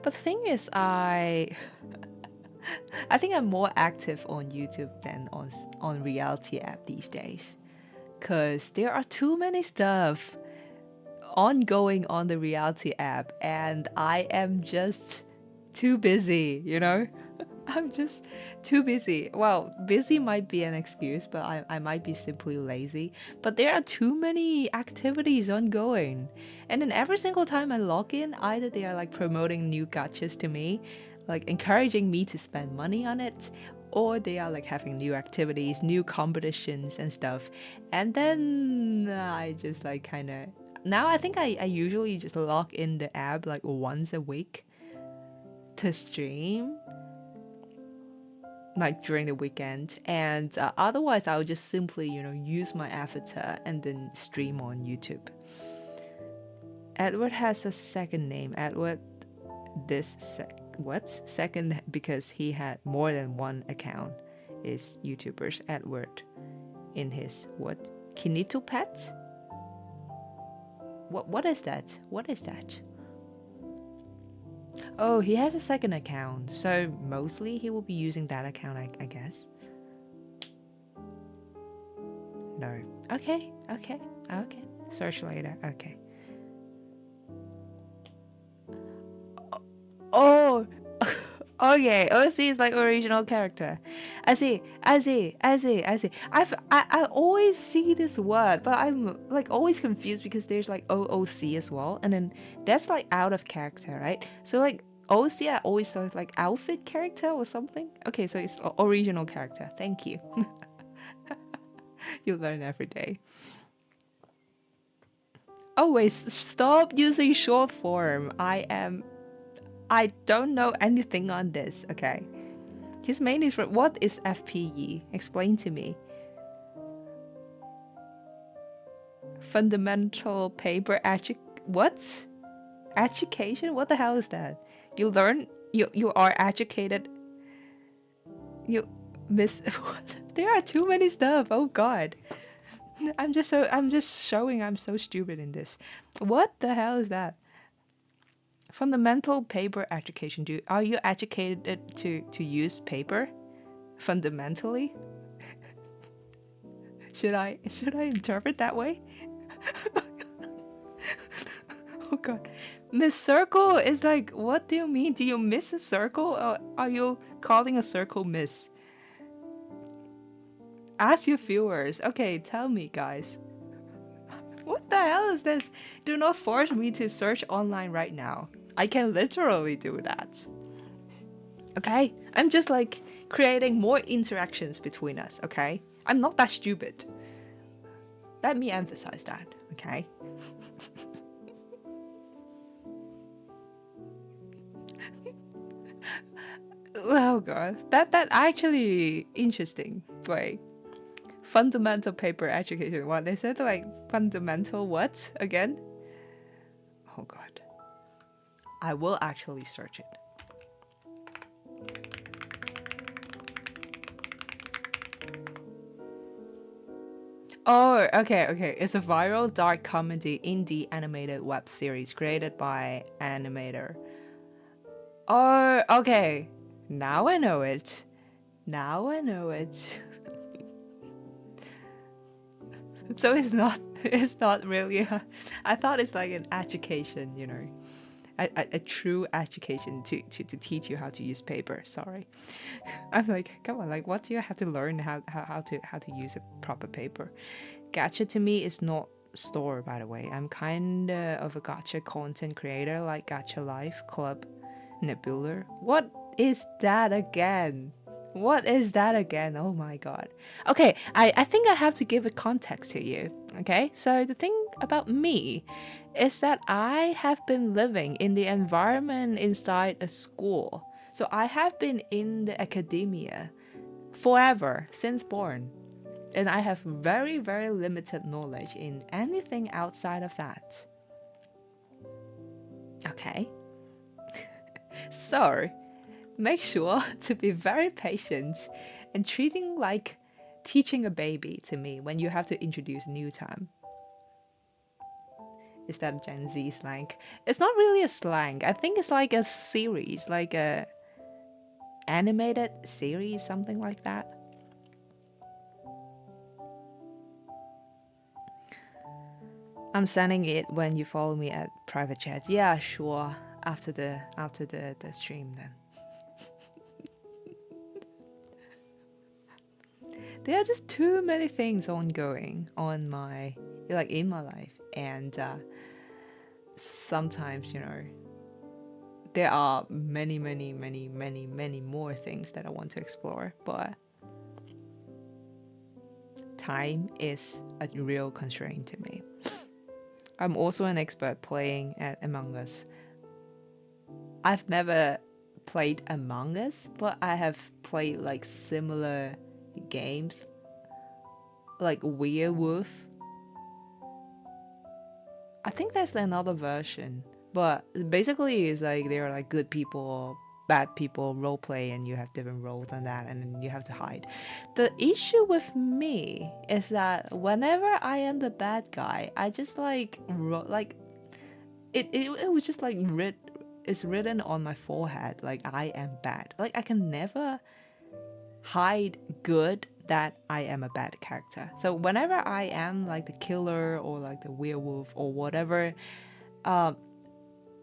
But the thing is, I think I'm more active on YouTube than on reality app these days. Cause there are too many stuff ongoing on the reality app and I am just too busy, you know? I'm just too busy. Well, busy might be an excuse, but I might be simply lazy. But there are too many activities ongoing. And then every single time I log in, either they are like promoting new gachas to me, like encouraging me to spend money on it, or they are like having new activities, new competitions and stuff. And then I just like kind of... Now I think I usually just log in the app like once a week to stream, like during the weekend, and otherwise I'll just simply, you know, use my avatar and then stream on YouTube. Edward has a second name. Edward second because he had more than one account is YouTuber's Edward in his what? Kinito Pet? What is that? What is that? Oh, he has a second account, so mostly he will be using that account, I guess. No. Okay. Search later. Okay. Oh, okay. OC is like original character. I see. I always see this word, but I'm like always confused because there's like OOC as well, and then that's like out of character, right? So like OC, I always thought like outfit character or something. Okay, so it's original character. Thank you. You learn every day. Always stop using short form. I don't know anything on this, okay? His main is what is FPE? Explain to me. Fundamental paper what? Education? What the hell is that? You learn you are educated. You miss there are too many stuff. Oh god. I'm just showing I'm so stupid in this. What the hell is that? Fundamental paper education. Are you educated to use paper? Fundamentally? Should I interpret that way? Oh god. Miss Circle is like, what do you mean? Do you miss a circle? Or are you calling a circle miss? Ask your viewers. Okay, tell me guys. What the hell is this? Do not force me to search online right now. I can literally do that. Okay? I'm just like creating more interactions between us, okay? I'm not that stupid. Let me emphasize that, okay? Oh god, that actually interesting. Wait. Fundamental paper education. What they said, like fundamental what again? Oh god. I will actually search it. Oh, okay. It's a viral dark comedy indie animated web series created by animator. Oh, okay. Now I know it. So it's not really I thought it's like an education, you know. A true education to teach you how to use paper. Sorry. I'm like, come on, like what do you have to learn how to use a proper paper? Gacha to me is not store, by the way. I'm kind of a gacha content creator like Gacha Life, Club, Nebular. What is that again? What is that again? Oh my god. Okay, I think I have to give a context to you. Okay, so the thing about me is that I have been living in the environment inside a school. So I have been in the academia forever since born. And I have very, very limited knowledge in anything outside of that. Okay. So, make sure to be very patient and treating like teaching a baby to me when you have to introduce new term. Is that Gen Z slang? It's not really a slang. I think it's like a series, like a animated series, something like that. I'm sending it when you follow me at private chat. Yeah, sure. After the stream then. There are just too many things ongoing in my life, and sometimes there are many more things that I want to explore, but time is a real constraint to me. I'm also an expert playing at Among Us. I've never played Among Us, but I have played like similar games like Werewolf. I think there's another version, but basically it's like there are like good people or bad people role play, and you have different roles on that, and then you have to hide. The issue with me is that whenever I am the bad guy, I just it was just like it's written on my forehead, like I am bad. Like I can never hide good that I am a bad character. So whenever I am like the killer or like the werewolf or whatever,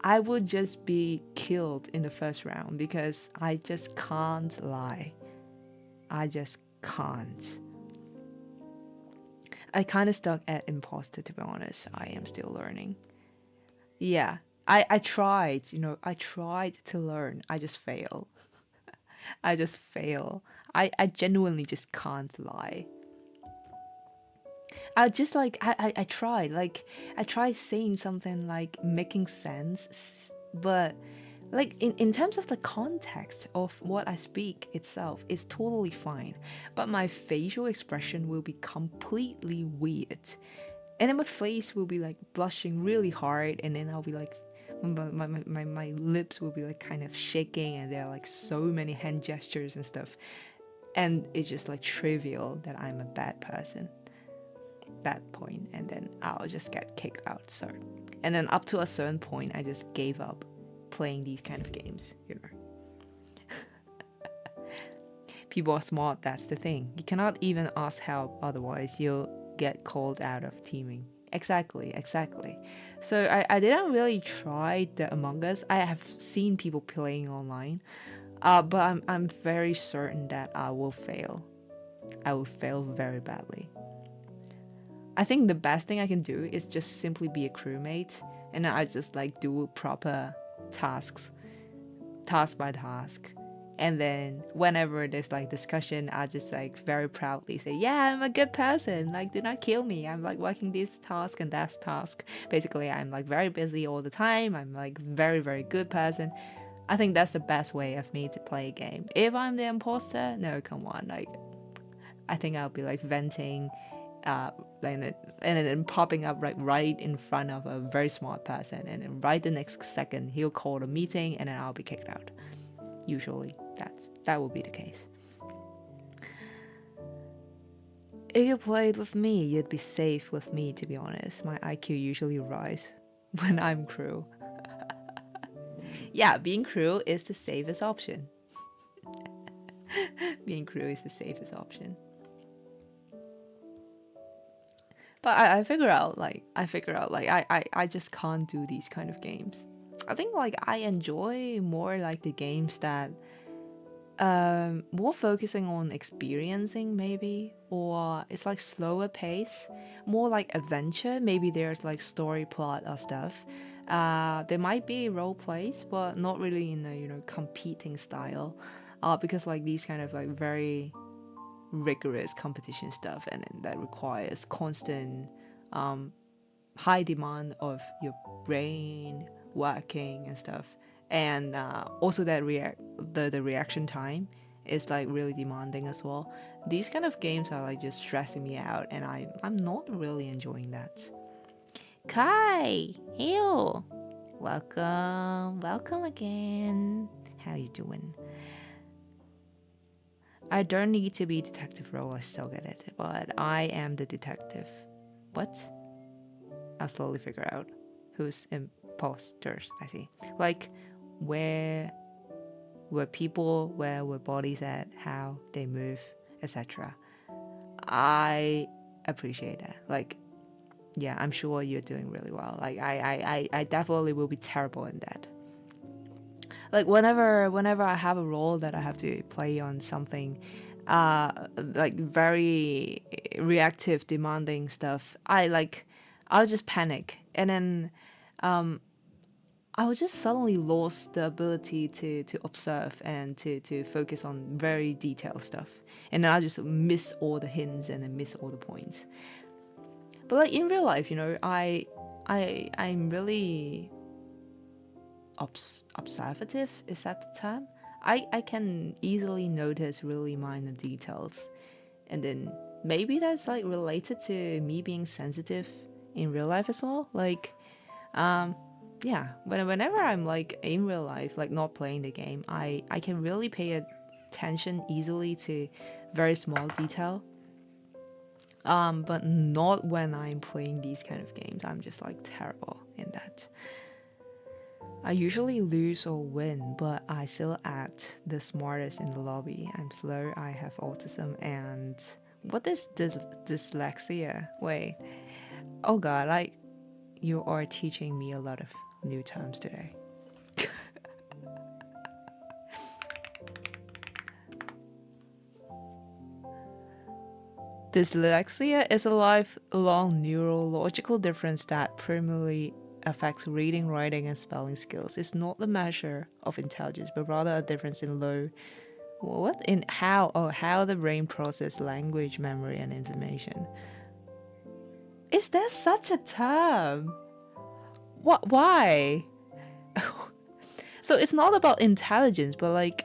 I would just be killed in the first round because I just can't lie. I just can't. I kind of stuck at imposter, to be honest. I am still learning. Yeah, I tried, I tried to learn. I just fail. I just fail. I genuinely just can't lie. I just I tried saying something like making sense, but like in terms of the context of what I speak itself is totally fine, but my facial expression will be completely weird, and then my face will be like blushing really hard, and then I'll be like my lips will be like kind of shaking, and there are like so many hand gestures and stuff, and it's just like trivial that I'm a bad person that point, and then I'll just get kicked out. So, and then up to a certain point I just gave up playing these kind of games. People are smart, that's the thing. You cannot even ask help, otherwise you'll get called out of teaming. Exactly. So I didn't really try the Among Us. I have seen people playing online, but I'm very certain that I will fail. I will fail very badly. I think the best thing I can do is just simply be a crewmate, and I just like do proper tasks, task by task. And then whenever there's like discussion, I just like very proudly say, yeah, I'm a good person. Like, do not kill me. I'm like working this task and that task. Basically, I'm like very busy all the time. I'm like very, very good person. I think that's the best way of me to play a game. If I'm the imposter, no, come on. Like, I think I'll be like venting, and then popping up right in front of a very smart person, and then right the next second he'll call a meeting, and then I'll be kicked out. Usually that will be the case. If you played with me, you'd be safe with me, to be honest. My IQ usually rise when I'm crew. Yeah, being crew is the safest option. Being crew is the safest option. But I figure out I just can't do these kind of games. I think like I enjoy more like the games that more focusing on experiencing, maybe, or it's like slower pace, more like adventure. Maybe there's like story plot or stuff. There might be role plays, but not really in a competing style, because like these kind of like very rigorous competition stuff, and then that requires constant high demand of your brain working and stuff, and also that the reaction time is like really demanding as well. These kind of games are like just stressing me out, and I'm not really enjoying that. Kai, Hill, welcome again. How you doing? I don't need to be detective role, I still get it, but I am the detective. What? I'll slowly figure out who's imposters. I see. Like, where were people, where were bodies at, how they move, etc. I appreciate that. Like, yeah, I'm sure you're doing really well. Like, I definitely will be terrible in that. Like, whenever I have a role that I have to play on something, like very reactive, demanding stuff, I'll just panic, and then I will just suddenly lose the ability to observe and to focus on very detailed stuff, and then I'll just miss all the hints and then miss all the points. But like in real life, I'm really observative. Is that the term? I can easily notice really minor details, and then maybe that's like related to me being sensitive in real life as well. Like, yeah, whenever I'm like in real life, like not playing the game, I can really pay attention easily to very small detail. But not when I'm playing these kind of games. I'm just like terrible in that. I usually lose or win, but I still act the smartest in the lobby. I'm slow, I have autism, and what is dyslexia? Wait, oh god, you are teaching me a lot of new terms today. Dyslexia is a lifelong neurological difference that primarily affects reading, writing, and spelling skills. It's not a measure of intelligence, but rather a difference in how the brain processes language, memory, and information. Is there such a term? What? Why? So it's not about intelligence, but like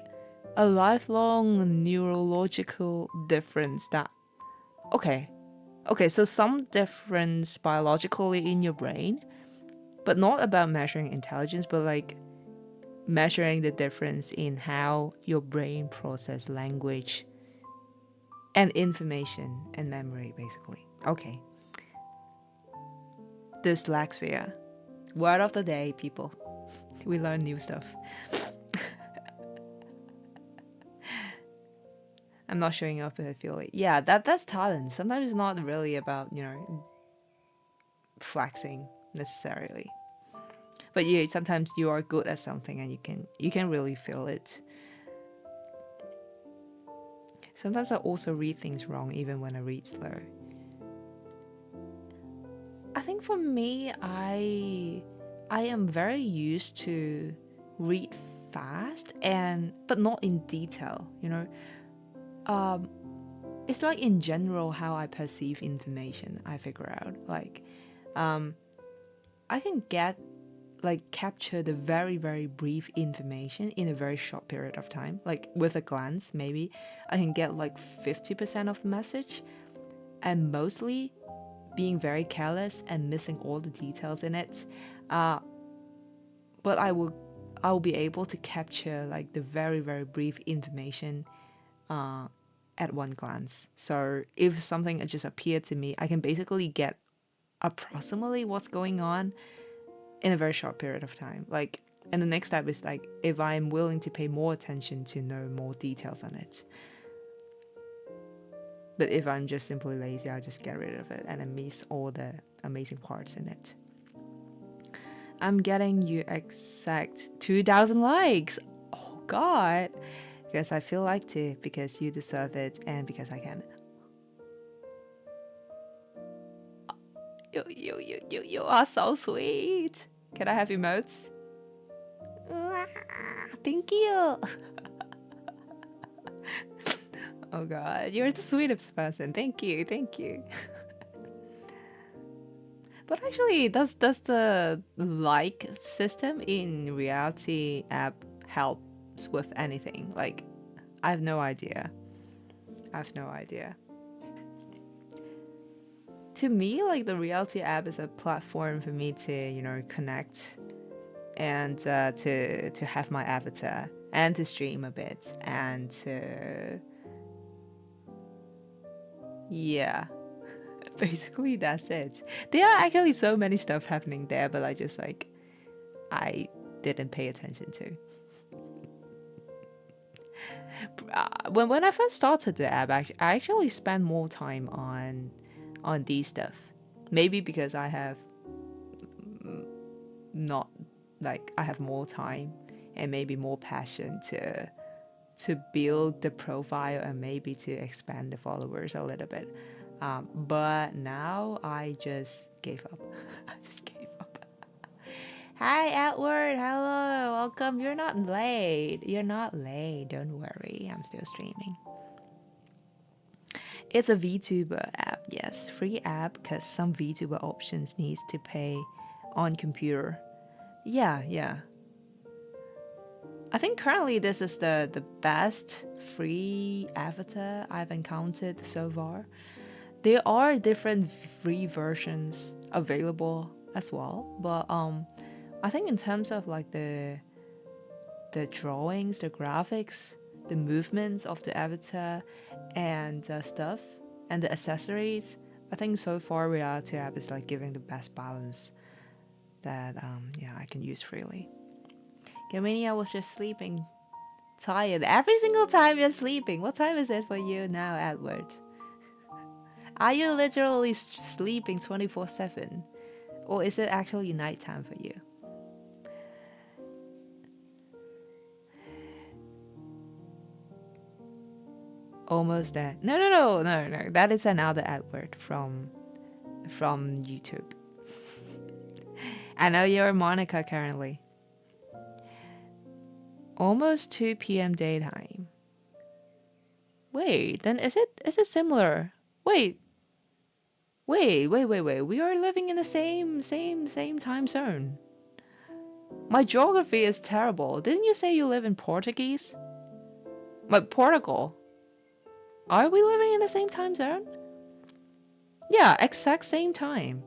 a lifelong neurological difference that. Okay, so some difference biologically in your brain, but not about measuring intelligence, but like measuring the difference in how your brain processes language and information and memory, basically. Okay. Dyslexia. Word of the day, people. We learn new stuff. I'm not showing up if I feel it. Yeah, that's talent. Sometimes it's not really about, flexing necessarily. But yeah, sometimes you are good at something and you can really feel it. Sometimes I also read things wrong even when I read slow. I think for me, I am very used to read fast but not in detail, It's like in general how I perceive information, I figure out. Like, I can capture the very, very brief information in a very short period of time. Like with a glance, maybe I can get like 50% of the message, and mostly being very careless and missing all the details in it. But I will be able to capture like the very, very brief information at one glance. So if something just appeared to me, I can basically get approximately what's going on in a very short period of time. Like, and the next step is like if I'm willing to pay more attention to know more details on it. But if I'm just simply lazy, I just get rid of it and I miss all the amazing parts in it. I'm getting you exact 2,000 likes. Oh god. Because I feel like to, because you deserve it, and because I can. You are so sweet. Can I have emotes? Thank you. Oh god, you're the sweetest person. Thank you, thank you. But actually, does the like system in reality app helps with anything? Like, I have no idea. To me, like the reality app is a platform for me to connect and to have my avatar and to stream a bit and to yeah. Basically, that's it. There are actually so many stuff happening there, but I just I didn't pay attention to. When I first started the app, I actually spent more time on these stuff. Maybe because I have not I have more time and maybe more passion to build the profile and maybe to expand the followers a little bit. But now I just gave up. I just gave up. Hi, Edward. Hello. Welcome. You're not late. Don't worry. I'm still streaming. It's a VTuber app. Yes, free app because some VTuber options needs to pay on computer. Yeah. I think currently this is the best free avatar I've encountered so far. There are different free versions available as well, but I think in terms of like the drawings, the graphics, the movements of the avatar, and stuff, and the accessories, I think so far Reality app is like giving the best balance that I can use freely. Komeini, I was just sleeping, tired. Every single time you're sleeping. What time is it for you now, Edward? Are you literally sleeping 24/7? Or is it actually nighttime for you? Almost there. No. That is another Edward from YouTube. I know you're Monica currently. Almost 2 p.m. daytime. Wait, then is it similar? Wait. We are living in the same time zone. My geography is terrible. Didn't you say you live in Portuguese? Portugal. Are we living in the same time zone? Yeah, exact same time.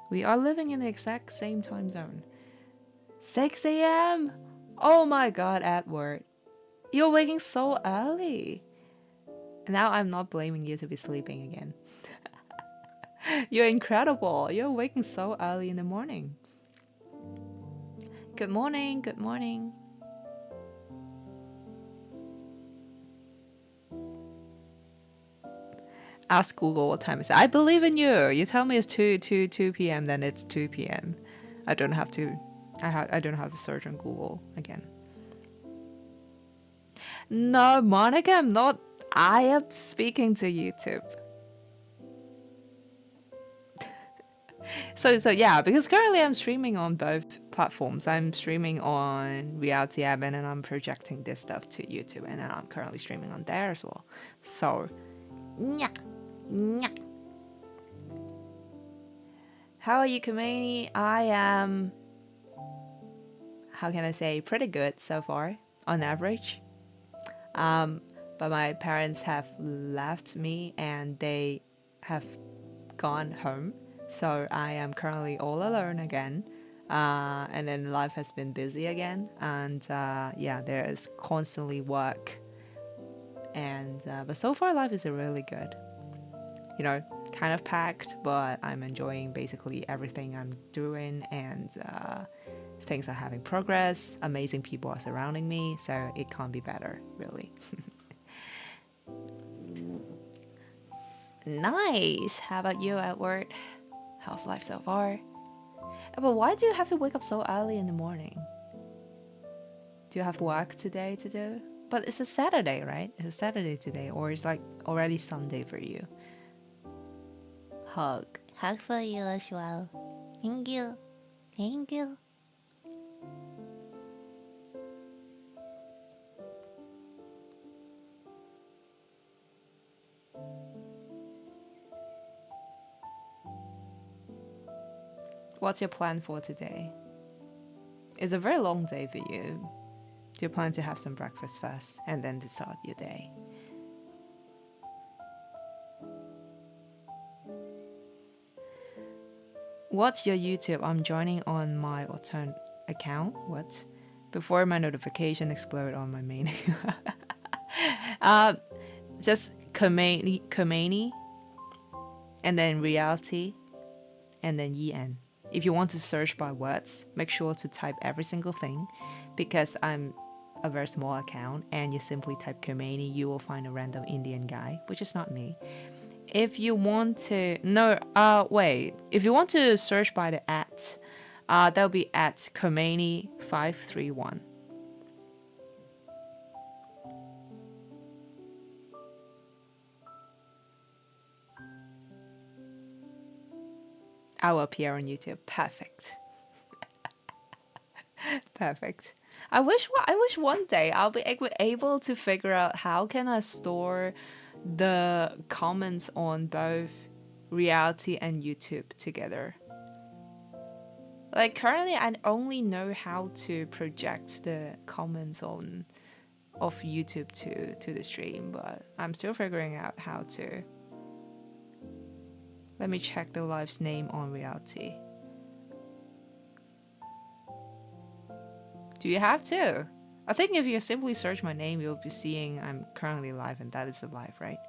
We are living in the exact same time zone. 6 a.m.? Oh my god, Edward. You're waking so early. Now I'm not blaming you to be sleeping again. You're incredible. You're waking so early in the morning. Good morning. Ask Google what time is it. I believe in you. You tell me it's 2 p.m. then it's 2 p.m. I don't have to search on Google again. No, Monica, I'm not. I am speaking to YouTube. So yeah, because currently I'm streaming on both platforms. I'm streaming on Reality app and then I'm projecting this stuff to YouTube and then I'm currently streaming on there as well. So yeah. How are you, Komeini? I am, how can I say, pretty good so far, on average. But my parents have left me and they have gone home. So I am currently all alone again. And then life has been busy again. And there is constantly work. And but so far life is really good. Kind of packed, but I'm enjoying basically everything I'm doing, and things are having progress. Amazing people are surrounding me, so it can't be better, really. Nice. How about you, Edward? How's life so far? But why do you have to wake up so early in the morning? Do you have work today to do? But it's a Saturday, right? It's a Saturday today, or it's like already Sunday for you. Hug for you as well. Thank you. Thank you. What's your plan for today? It's a very long day for you. Do you plan to have some breakfast first and then to start your day? What's your YouTube? I'm joining on my alternate account. What? Before my notification explode on my main. Just Komeini, and then reality, and then en. If you want to search by words, make sure to type every single thing, because I'm a very small account and you simply type Komeini, you will find a random Indian guy, which is not me. If you want to, if you want to search by the @ that'll be at Komeini 531. I will appear on YouTube. Perfect. Perfect. I wish one day I'll be able to figure out how can I store the comments on both reality and YouTube together. Like currently I only know how to project the comments of YouTube to the stream, but I'm still figuring out how to. Let me check the live's name on reality. Do you have to? I think if you simply search my name, you'll be seeing I'm currently live, and that is a live, right?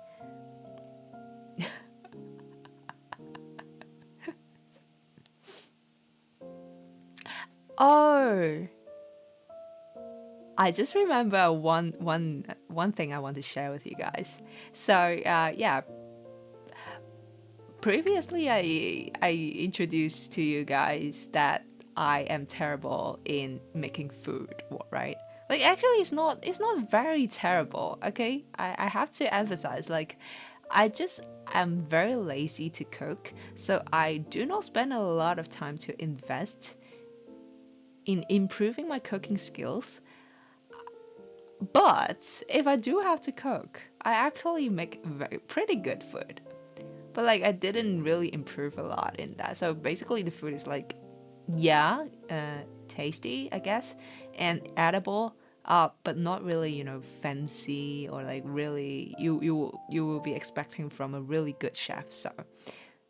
Oh, I just remember one thing I want to share with you guys. So yeah, previously I introduced to you guys that I am terrible in making food, right? Like actually it's not very terrible, okay? I have to emphasize, like I just am very lazy to cook, so I do not spend a lot of time to invest in improving my cooking skills. But if I do have to cook, I actually make pretty good food. But like I didn't really improve a lot in that. So basically the food is like, yeah, tasty, I guess, and edible, but not really, you know, fancy or like really you will be expecting from a really good chef. So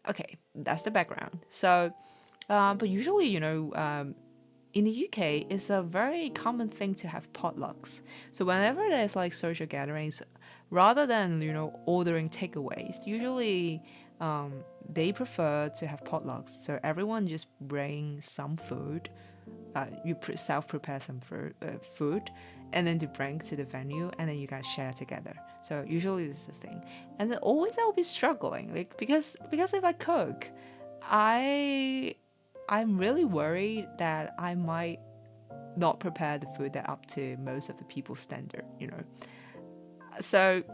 okay, that's the background. So but usually, you know, in the UK, it's a very common thing to have potlucks. So whenever there's like social gatherings, rather than, you know, ordering takeaways, usually they prefer to have potlucks. So everyone just bring some food. You self-prepare some food, and then to bring to the venue, and then you guys share together. So usually this is the thing. And then always I'll be struggling, like because if I cook, I'm really worried that I might not prepare the food that up to most of the people's standard, you know. So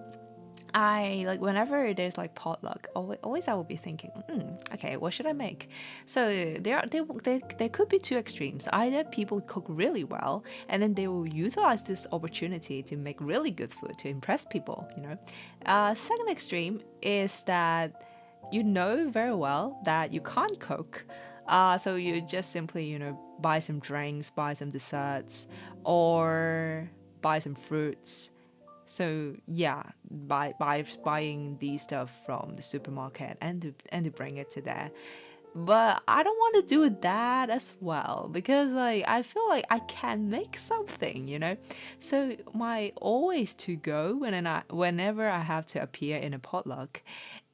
I like whenever it is like potluck, always I will be thinking, okay, what should I make? So there could be two extremes. Either people cook really well and then they will utilize this opportunity to make really good food to impress people, you know. Second extreme is that you know very well that you can't cook. So you just simply, you know, buy some drinks, buy some desserts, or buy some fruits. So yeah, buying these stuff from the supermarket and to bring it to there. But I don't want to do that as well, because like I feel like I can make something, you know. So my always to go whenever I have to appear in a potluck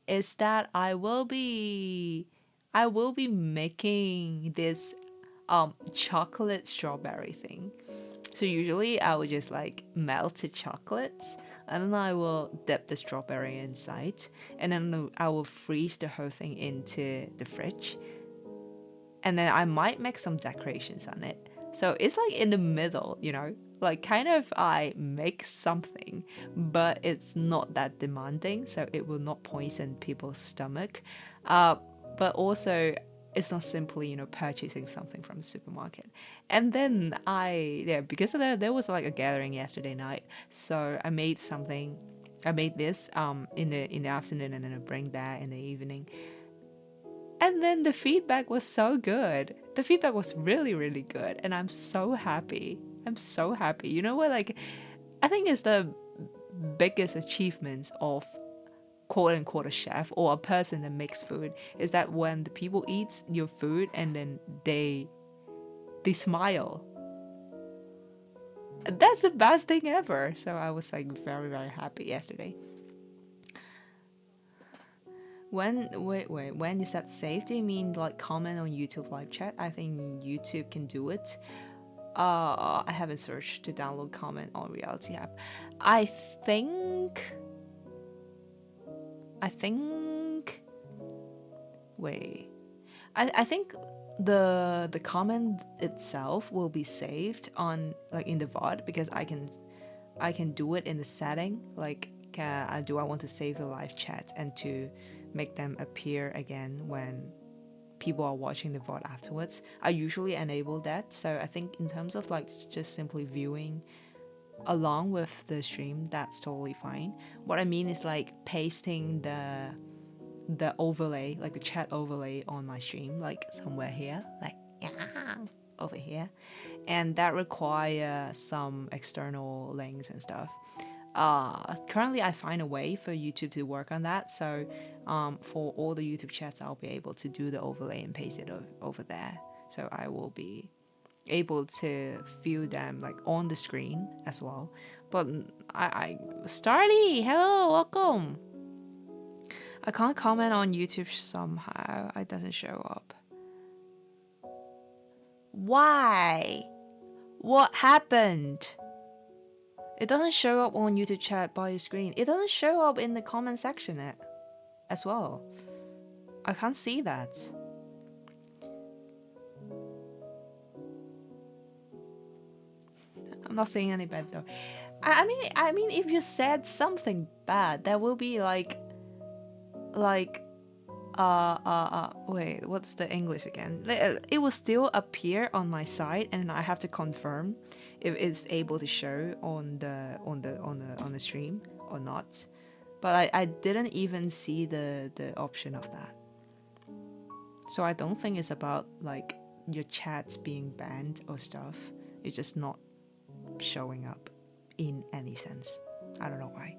is that I will be making this chocolate strawberry thing. So usually I will just like melt the chocolates, and then I will dip the strawberry inside, and then I will freeze the whole thing into the fridge, and then I might make some decorations on it. So it's like in the middle, you know, like kind of I make something, but it's not that demanding, so it will not poison people's stomach. But also it's not simply, you know, purchasing something from the supermarket. And then because of that, there was like a gathering yesterday night, so I made this in the afternoon, and then I bring that in the evening. And then the feedback was so good. The feedback was really, really good. And I'm so happy. I'm so happy. You know what? Like, I think it's the biggest achievements of quote unquote a chef or a person that makes food is that when the people eat your food and then they smile. That's the best thing ever. So I was like very, very happy yesterday. When you said safe, do you mean like comment on YouTube live chat? I think YouTube can do it. I haven't searched to download comment on Reality app. I think. Wait. I think the comment itself will be saved on like in the VOD, because I can do it in the setting. Like, do I want to save the live chat and to make them appear again when people are watching the VOD afterwards? I usually enable that. So I think in terms of like just simply viewing along with the stream, that's totally fine. What I mean is like pasting the overlay, like the chat overlay on my stream, like somewhere here, like over here, and that require some external links and stuff. Currently I find a way for YouTube to work on that, so for all the YouTube chats I'll be able to do the overlay and paste it over there, so I will be able to view them like on the screen as well. But I Starly, hello, welcome. I can't comment on YouTube somehow. It doesn't show up. Why? What happened? It doesn't show up on YouTube chat by your screen. It doesn't show up in the comment section as well. I can't see that. I'm not saying any bad though. I mean, if you said something bad, there will be like wait, what's the English again? It will still appear on my side, and I have to confirm if it's able to show on the stream or not. But I didn't even see the option of that. So I don't think it's about like your chats being banned or stuff. It's just not showing up in any sense. I don't know why.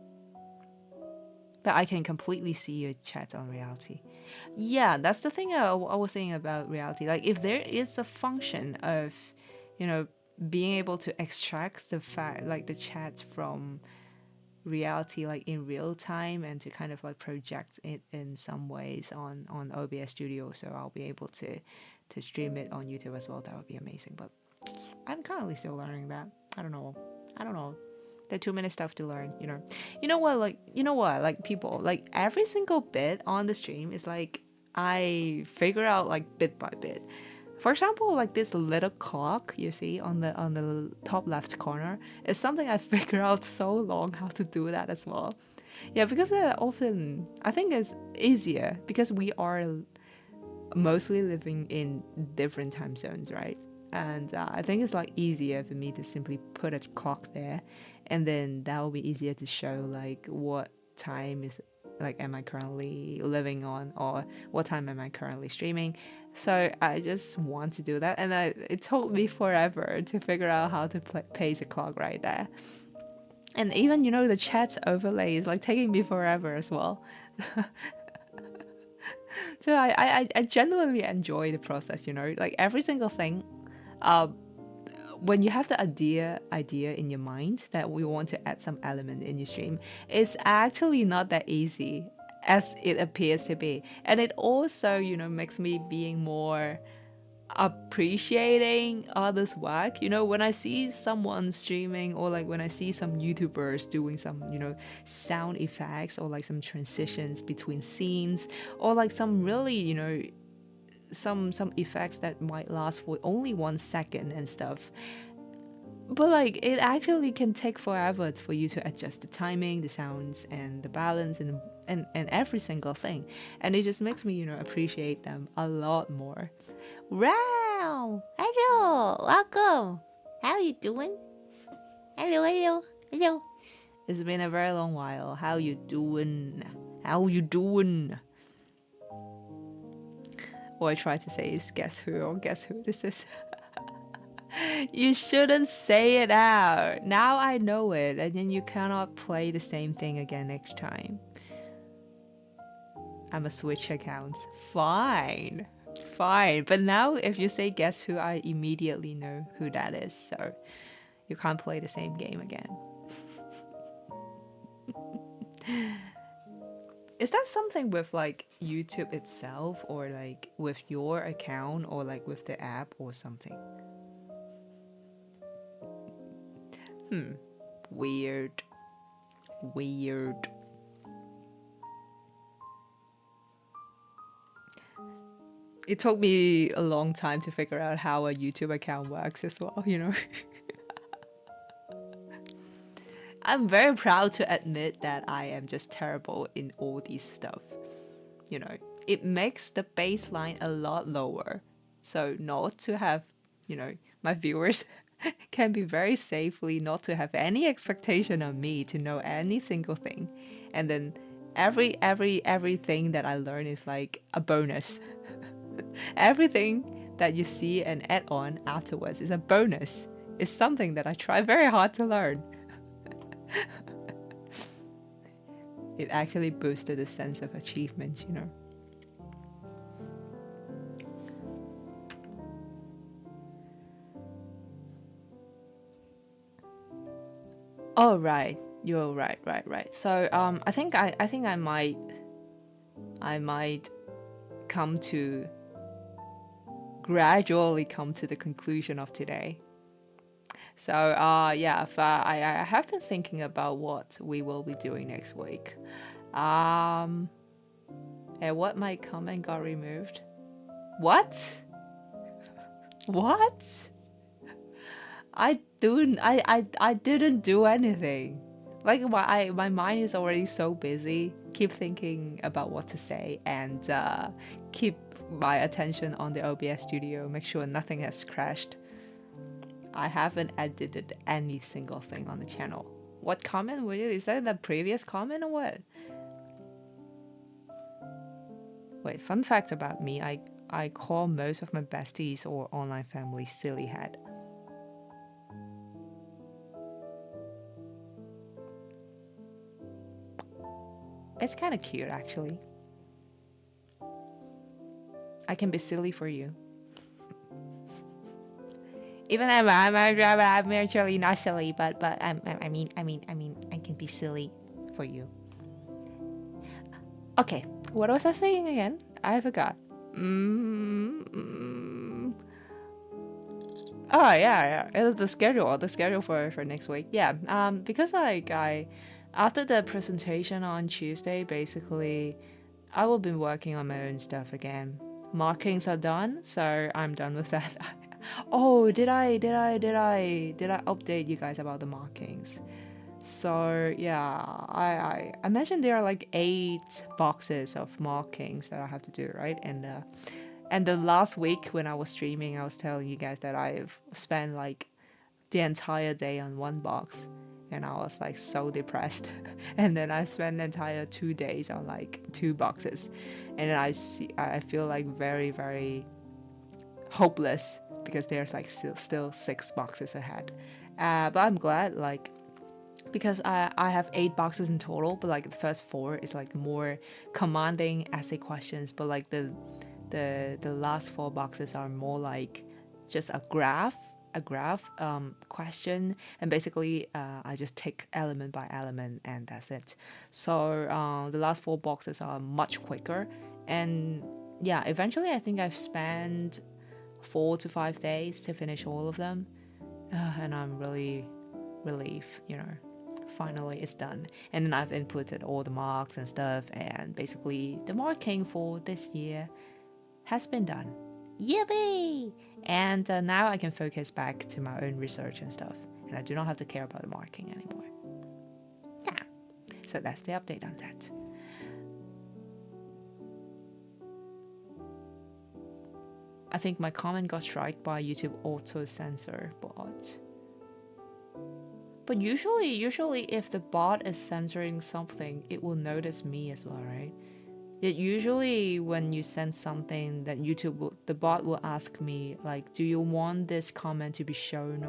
But I can completely see your chat on Reality. Yeah, that's the thing I was saying about Reality. Like, if there is a function of, you know, being able to extract the chat from Reality, like in real time, and to kind of like project it in some ways on OBS Studio, so I'll be able to stream it on YouTube as well, that would be amazing. But I'm currently still learning that. I don't know. There are too many stuff to learn, you know. You know what, like people, like every single bit on the stream is like I figure out like bit by bit. For example, like this little clock you see on the top left corner is something I figure out so long how to do that as well. Yeah, because often I think it's easier because we are mostly living in different time zones, right? And I think it's like easier for me to simply put a clock there, and then that will be easier to show like what time is like am I currently living on, or what time am I currently streaming. So I just want to do that, and it took me forever to figure out how to paste a clock right there. And even, you know, the chat overlay is like taking me forever as well. So I genuinely enjoy the process, you know, like every single thing. When you have the idea in your mind that we want to add some element in your stream, it's actually not that easy as it appears to be. And it also, you know, makes me being more appreciating others' work. You know, when I see someone streaming, or like when I see some YouTubers doing some, you know, sound effects, or like some transitions between scenes, or like some really, you know, some effects that might last for only 1 second and stuff. But like it actually can take forever for you to adjust the timing, the sounds, and the balance, and every single thing. And it just makes me, appreciate them a lot more. Wow! Hello! Welcome! How you doing? Hello, hello, hello. It's been a very long while. How you doing? How you doing? All I try to say is guess who or guess who this is. You shouldn't say it out. Now I know it, and then you cannot play the same thing again next time. I'ma switch accounts. Fine. But now if you say guess who, I immediately know who that is. So you can't play the same game again. Is that something with like YouTube itself, or like with your account, or like with the app or something? Weird. It took me a long time to figure out how a YouTube account works as well, I'm very proud to admit that I am just terrible in all these stuff. It makes the baseline a lot lower. So not to have, my viewers can be very safely not to have any expectation on me to know any single thing. And then everything that I learn is like a bonus. Everything that you see and add on afterwards is a bonus. It's something that I try very hard to learn. It actually boosted a sense of achievement, Oh right, you're right. So I think I might gradually come to the conclusion of today. So I have been thinking about what we will be doing next week. And what my comment got removed? What? I didn't do anything. Like my mind is already so busy. Keep thinking about what to say and keep my attention on the OBS studio. Make sure nothing has crashed. I haven't edited any single thing on the channel. What comment was it? Is that the previous comment or what? Wait, fun fact about me. I call most of my besties or online family silly head. It's kind of cute, actually. I can be silly for you. Even I'm actually not silly, but I mean, I can be silly for you. Okay, what was I saying again? I forgot. Oh yeah. The schedule for next week. Yeah. Because I after the presentation on Tuesday, basically, I will be working on my own stuff again. Markings are done, so I'm done with that. Oh, did I update you guys about the markings? So yeah, I mentioned there are like 8 boxes of markings that I have to do, right? And the last week when I was streaming, I was telling you guys that I've spent like the entire day on one box, and I was like so depressed. And then I spent the entire 2 days on like 2 boxes, and then I feel like very, very hopeless because there's like still 6 boxes ahead. But I'm glad, like, because I have 8 boxes in total, but like the first 4 is like more commanding essay questions, but like the last 4 boxes are more like just a graph question, and basically I just take element by element and that's it. So the last 4 boxes are much quicker, and yeah, eventually I think I've spent 4 to 5 days to finish all of them, and I'm really relieved, finally it's done. And then I've inputted all the marks and stuff, and basically the marking for this year has been done. Yippee! And now I can focus back to my own research and stuff. and I do not have to care about the marking anymore. Yeah, so that's the update on that. I think my comment got struck by YouTube auto censor bot. But usually if the bot is censoring something, it will notice me as well, right? Yet usually when you send something that the bot will ask me, like, do you want this comment to be shown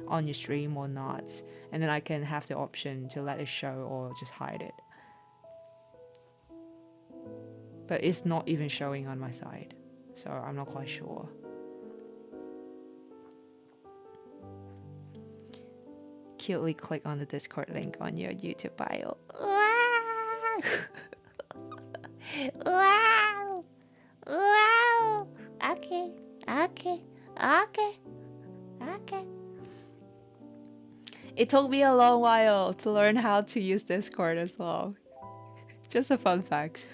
on your stream or not? And then I can have the option to let it show or just hide it. But it's not even showing on my side, so I'm not quite sure. Cutely click on the Discord link on your YouTube bio. Wow! Wow! Okay. It took me a long while to learn how to use Discord as well. Just a fun fact.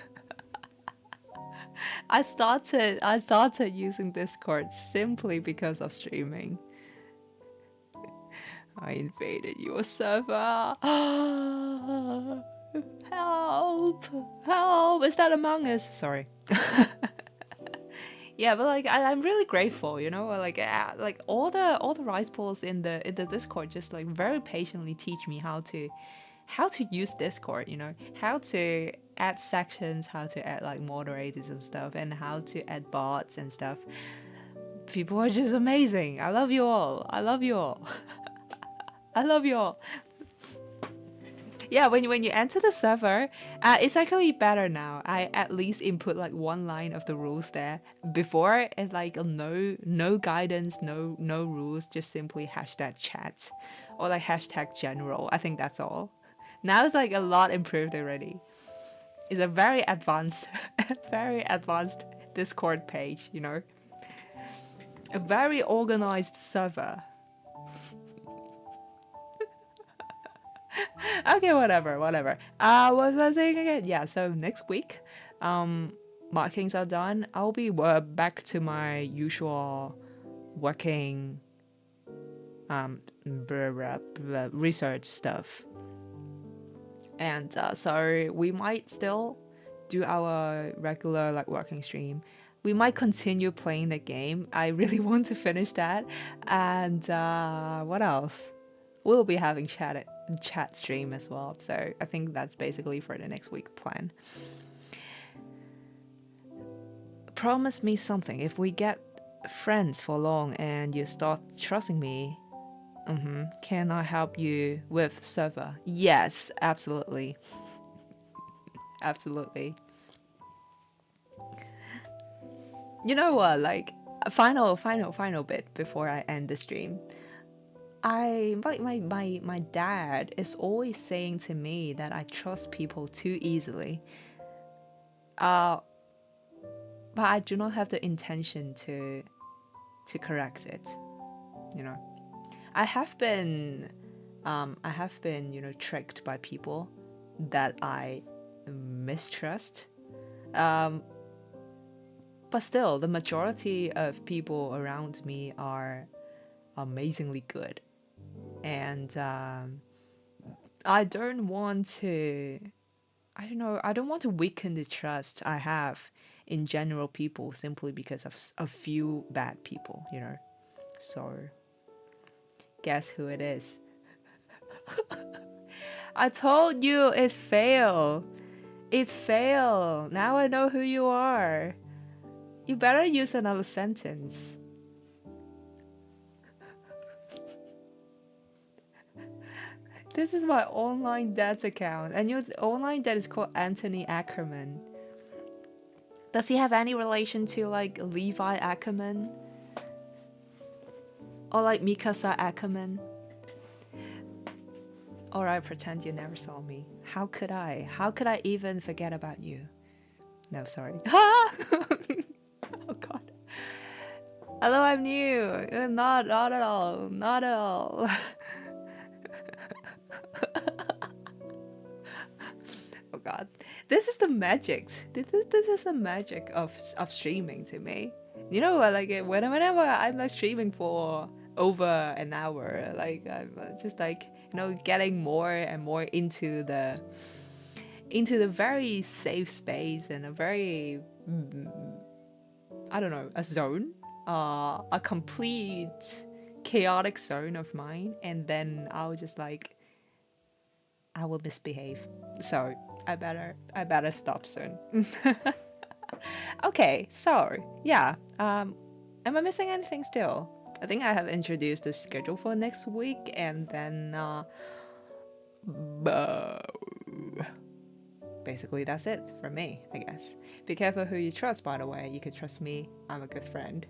I started using Discord simply because of streaming. I invaded your server. Help! Is that Among Us? Sorry. Yeah, but like I'm really grateful, you know, like all the Ricepaws in the Discord just like very patiently teach me how to use Discord, you know, how to add sections, how to add like moderators and stuff, and how to add bots and stuff. People are just amazing. I love you all. I love you all. Yeah, when you enter the server, it's actually better now. I at least input like one line of the rules there. Before, it's like no guidance, no rules, just simply #chat or like #general. I think that's all. Now it's like a lot improved already. It's a very advanced Discord page, you know. A very organized server. Okay, whatever. What was I saying again? Yeah, so next week, markings are done. I'll be back to my usual working research stuff. And so we might still do our regular like working stream. We might continue playing the game. I really want to finish that. And what else? We'll be having chat stream as well. So I think that's basically for the next week plan. Promise me something. If we get friends for long and you start trusting me, can I help you with server? Yes, absolutely. Absolutely. You know what? Like final bit before I end the stream. My dad is always saying to me that I trust people too easily. But I do not have the intention to correct it. You know, I have been you know, tricked by people that I mistrust. But still, the majority of people around me are amazingly good. And I don't want to weaken the trust I have in general people simply because of a few bad people, you know. So guess who it is? I told you it failed. Now I know who you are. You better use another sentence. This is my online dad's account, and your online dad is called Anthony Ackerman. Does he have any relation to like Levi Ackerman? Or like Mikasa Ackerman? Alright, pretend you never saw me. How could I even forget about you? No, sorry. Oh god. Hello, I'm new. Not at all. Oh god, this is the magic. This is the magic of streaming to me. You know, like whenever I'm like streaming for over an hour. Like I'm just like, getting more and more into the very safe space and a very I don't know, a zone, a complete chaotic zone of mine, and then I will misbehave. So I better stop soon. Okay, so yeah, am I missing anything still? I think I have introduced the schedule for next week, and then basically that's it from me, I guess. Be careful who you trust, by the way. You could trust me, I'm a good friend.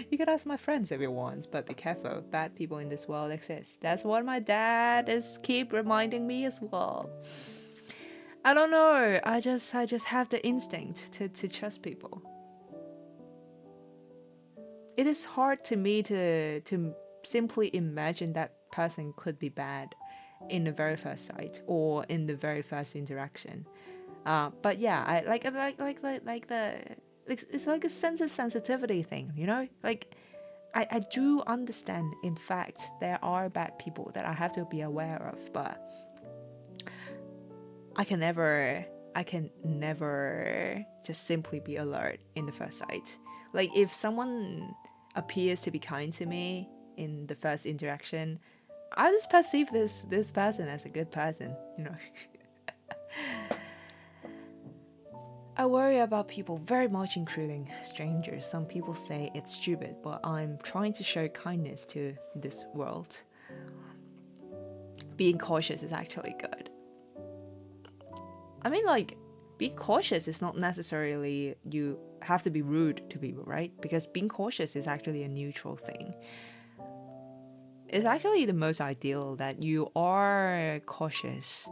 You could ask my friends if you want, but be careful, bad people in this world exist. That's what my dad is keep reminding me as well. I don't know, I just have the instinct to trust people. It is hard to me to simply imagine that person could be bad in the very first sight or in the very first interaction. But yeah, I like it's like a sensitivity thing, Like I do understand. In fact, there are bad people that I have to be aware of, but I can never just simply be alert in the first sight. Like if someone appears to be kind to me in the first interaction, I just perceive this person as a good person, I worry about people very much, including strangers. Some people say it's stupid, but I'm trying to show kindness to this world. Being cautious is actually good. I mean, like, being cautious is not necessarily you have to be rude to people, right? Because being cautious is actually a neutral thing. It's actually the most ideal that you are cautious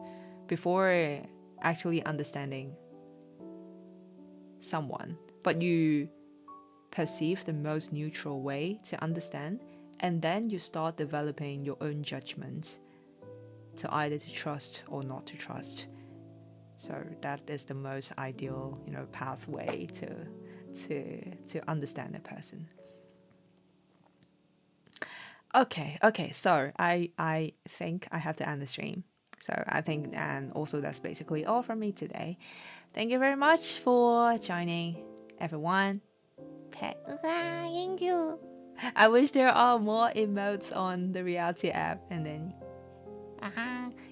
before actually understanding someone, but you perceive the most neutral way to understand, and then you start developing your own judgment to either to trust or not to trust. So that is the most ideal, pathway to understand a person. Okay, so I think I have to end the stream. So I think, and also that's basically all from me today. Thank you very much for joining, everyone. Pet. Thank you. I wish there are more emotes on the reality app, and then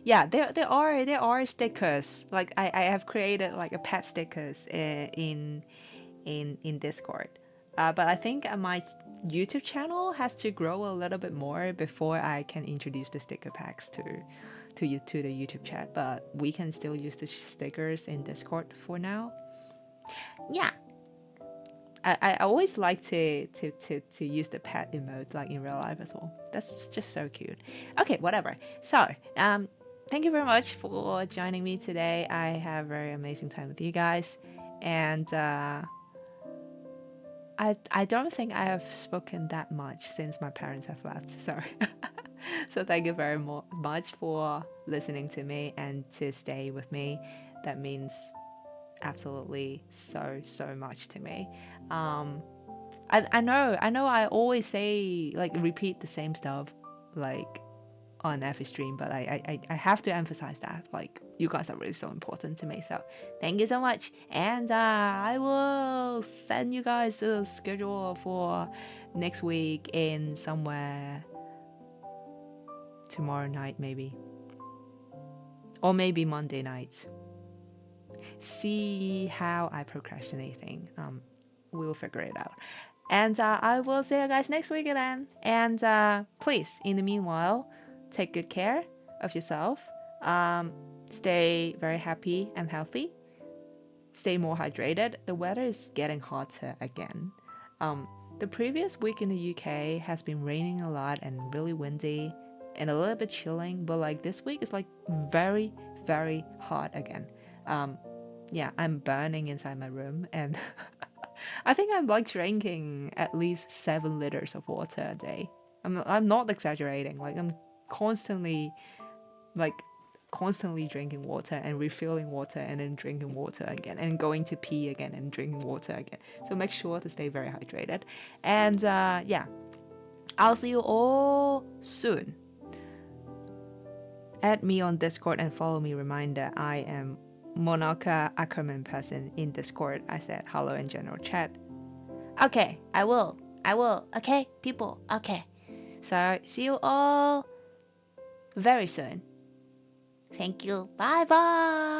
yeah, there are stickers. Like I have created like a pet stickers in Discord. But I think my YouTube channel has to grow a little bit more before I can introduce the sticker packs to the YouTube chat. But we can still use the stickers in Discord for now. Yeah, I always like to use the pet emote like in real life as well. That's just so cute. Okay, whatever. So thank you very much for joining me today. I have a very amazing time with you guys, and I don't think I have spoken that much since my parents have left. So so thank you very much for listening to me and to stay with me. That means absolutely so much to me. I know I always say, like, repeat the same stuff like on every stream, but I have to emphasize that, like, you guys are really so important to me. So thank you so much, and I will send you guys the schedule for next week in somewhere tomorrow night, maybe, or maybe Monday night. See how I procrastinate thing. We'll figure it out. And I will see you guys next week again. And please, in the meanwhile, take good care of yourself. Stay very happy and healthy. Stay more hydrated. The weather is getting hotter again. The previous week in the UK has been raining a lot and really windy and a little bit chilling. But like this week is like very, very hot again. Yeah, I'm burning inside my room, and I think I'm like drinking at least 7 liters of water a day. I'm not exaggerating. Like I'm constantly drinking water and refilling water and then drinking water again and going to pee again and drinking water again. So make sure to stay very hydrated. And yeah, I'll see you all soon. Add me on Discord and follow me. Reminder, I am Monoka Ackerman person in Discord. I said hello in general chat. Okay, I will. Okay, people. Okay. So see you all very soon. Thank you. Bye bye.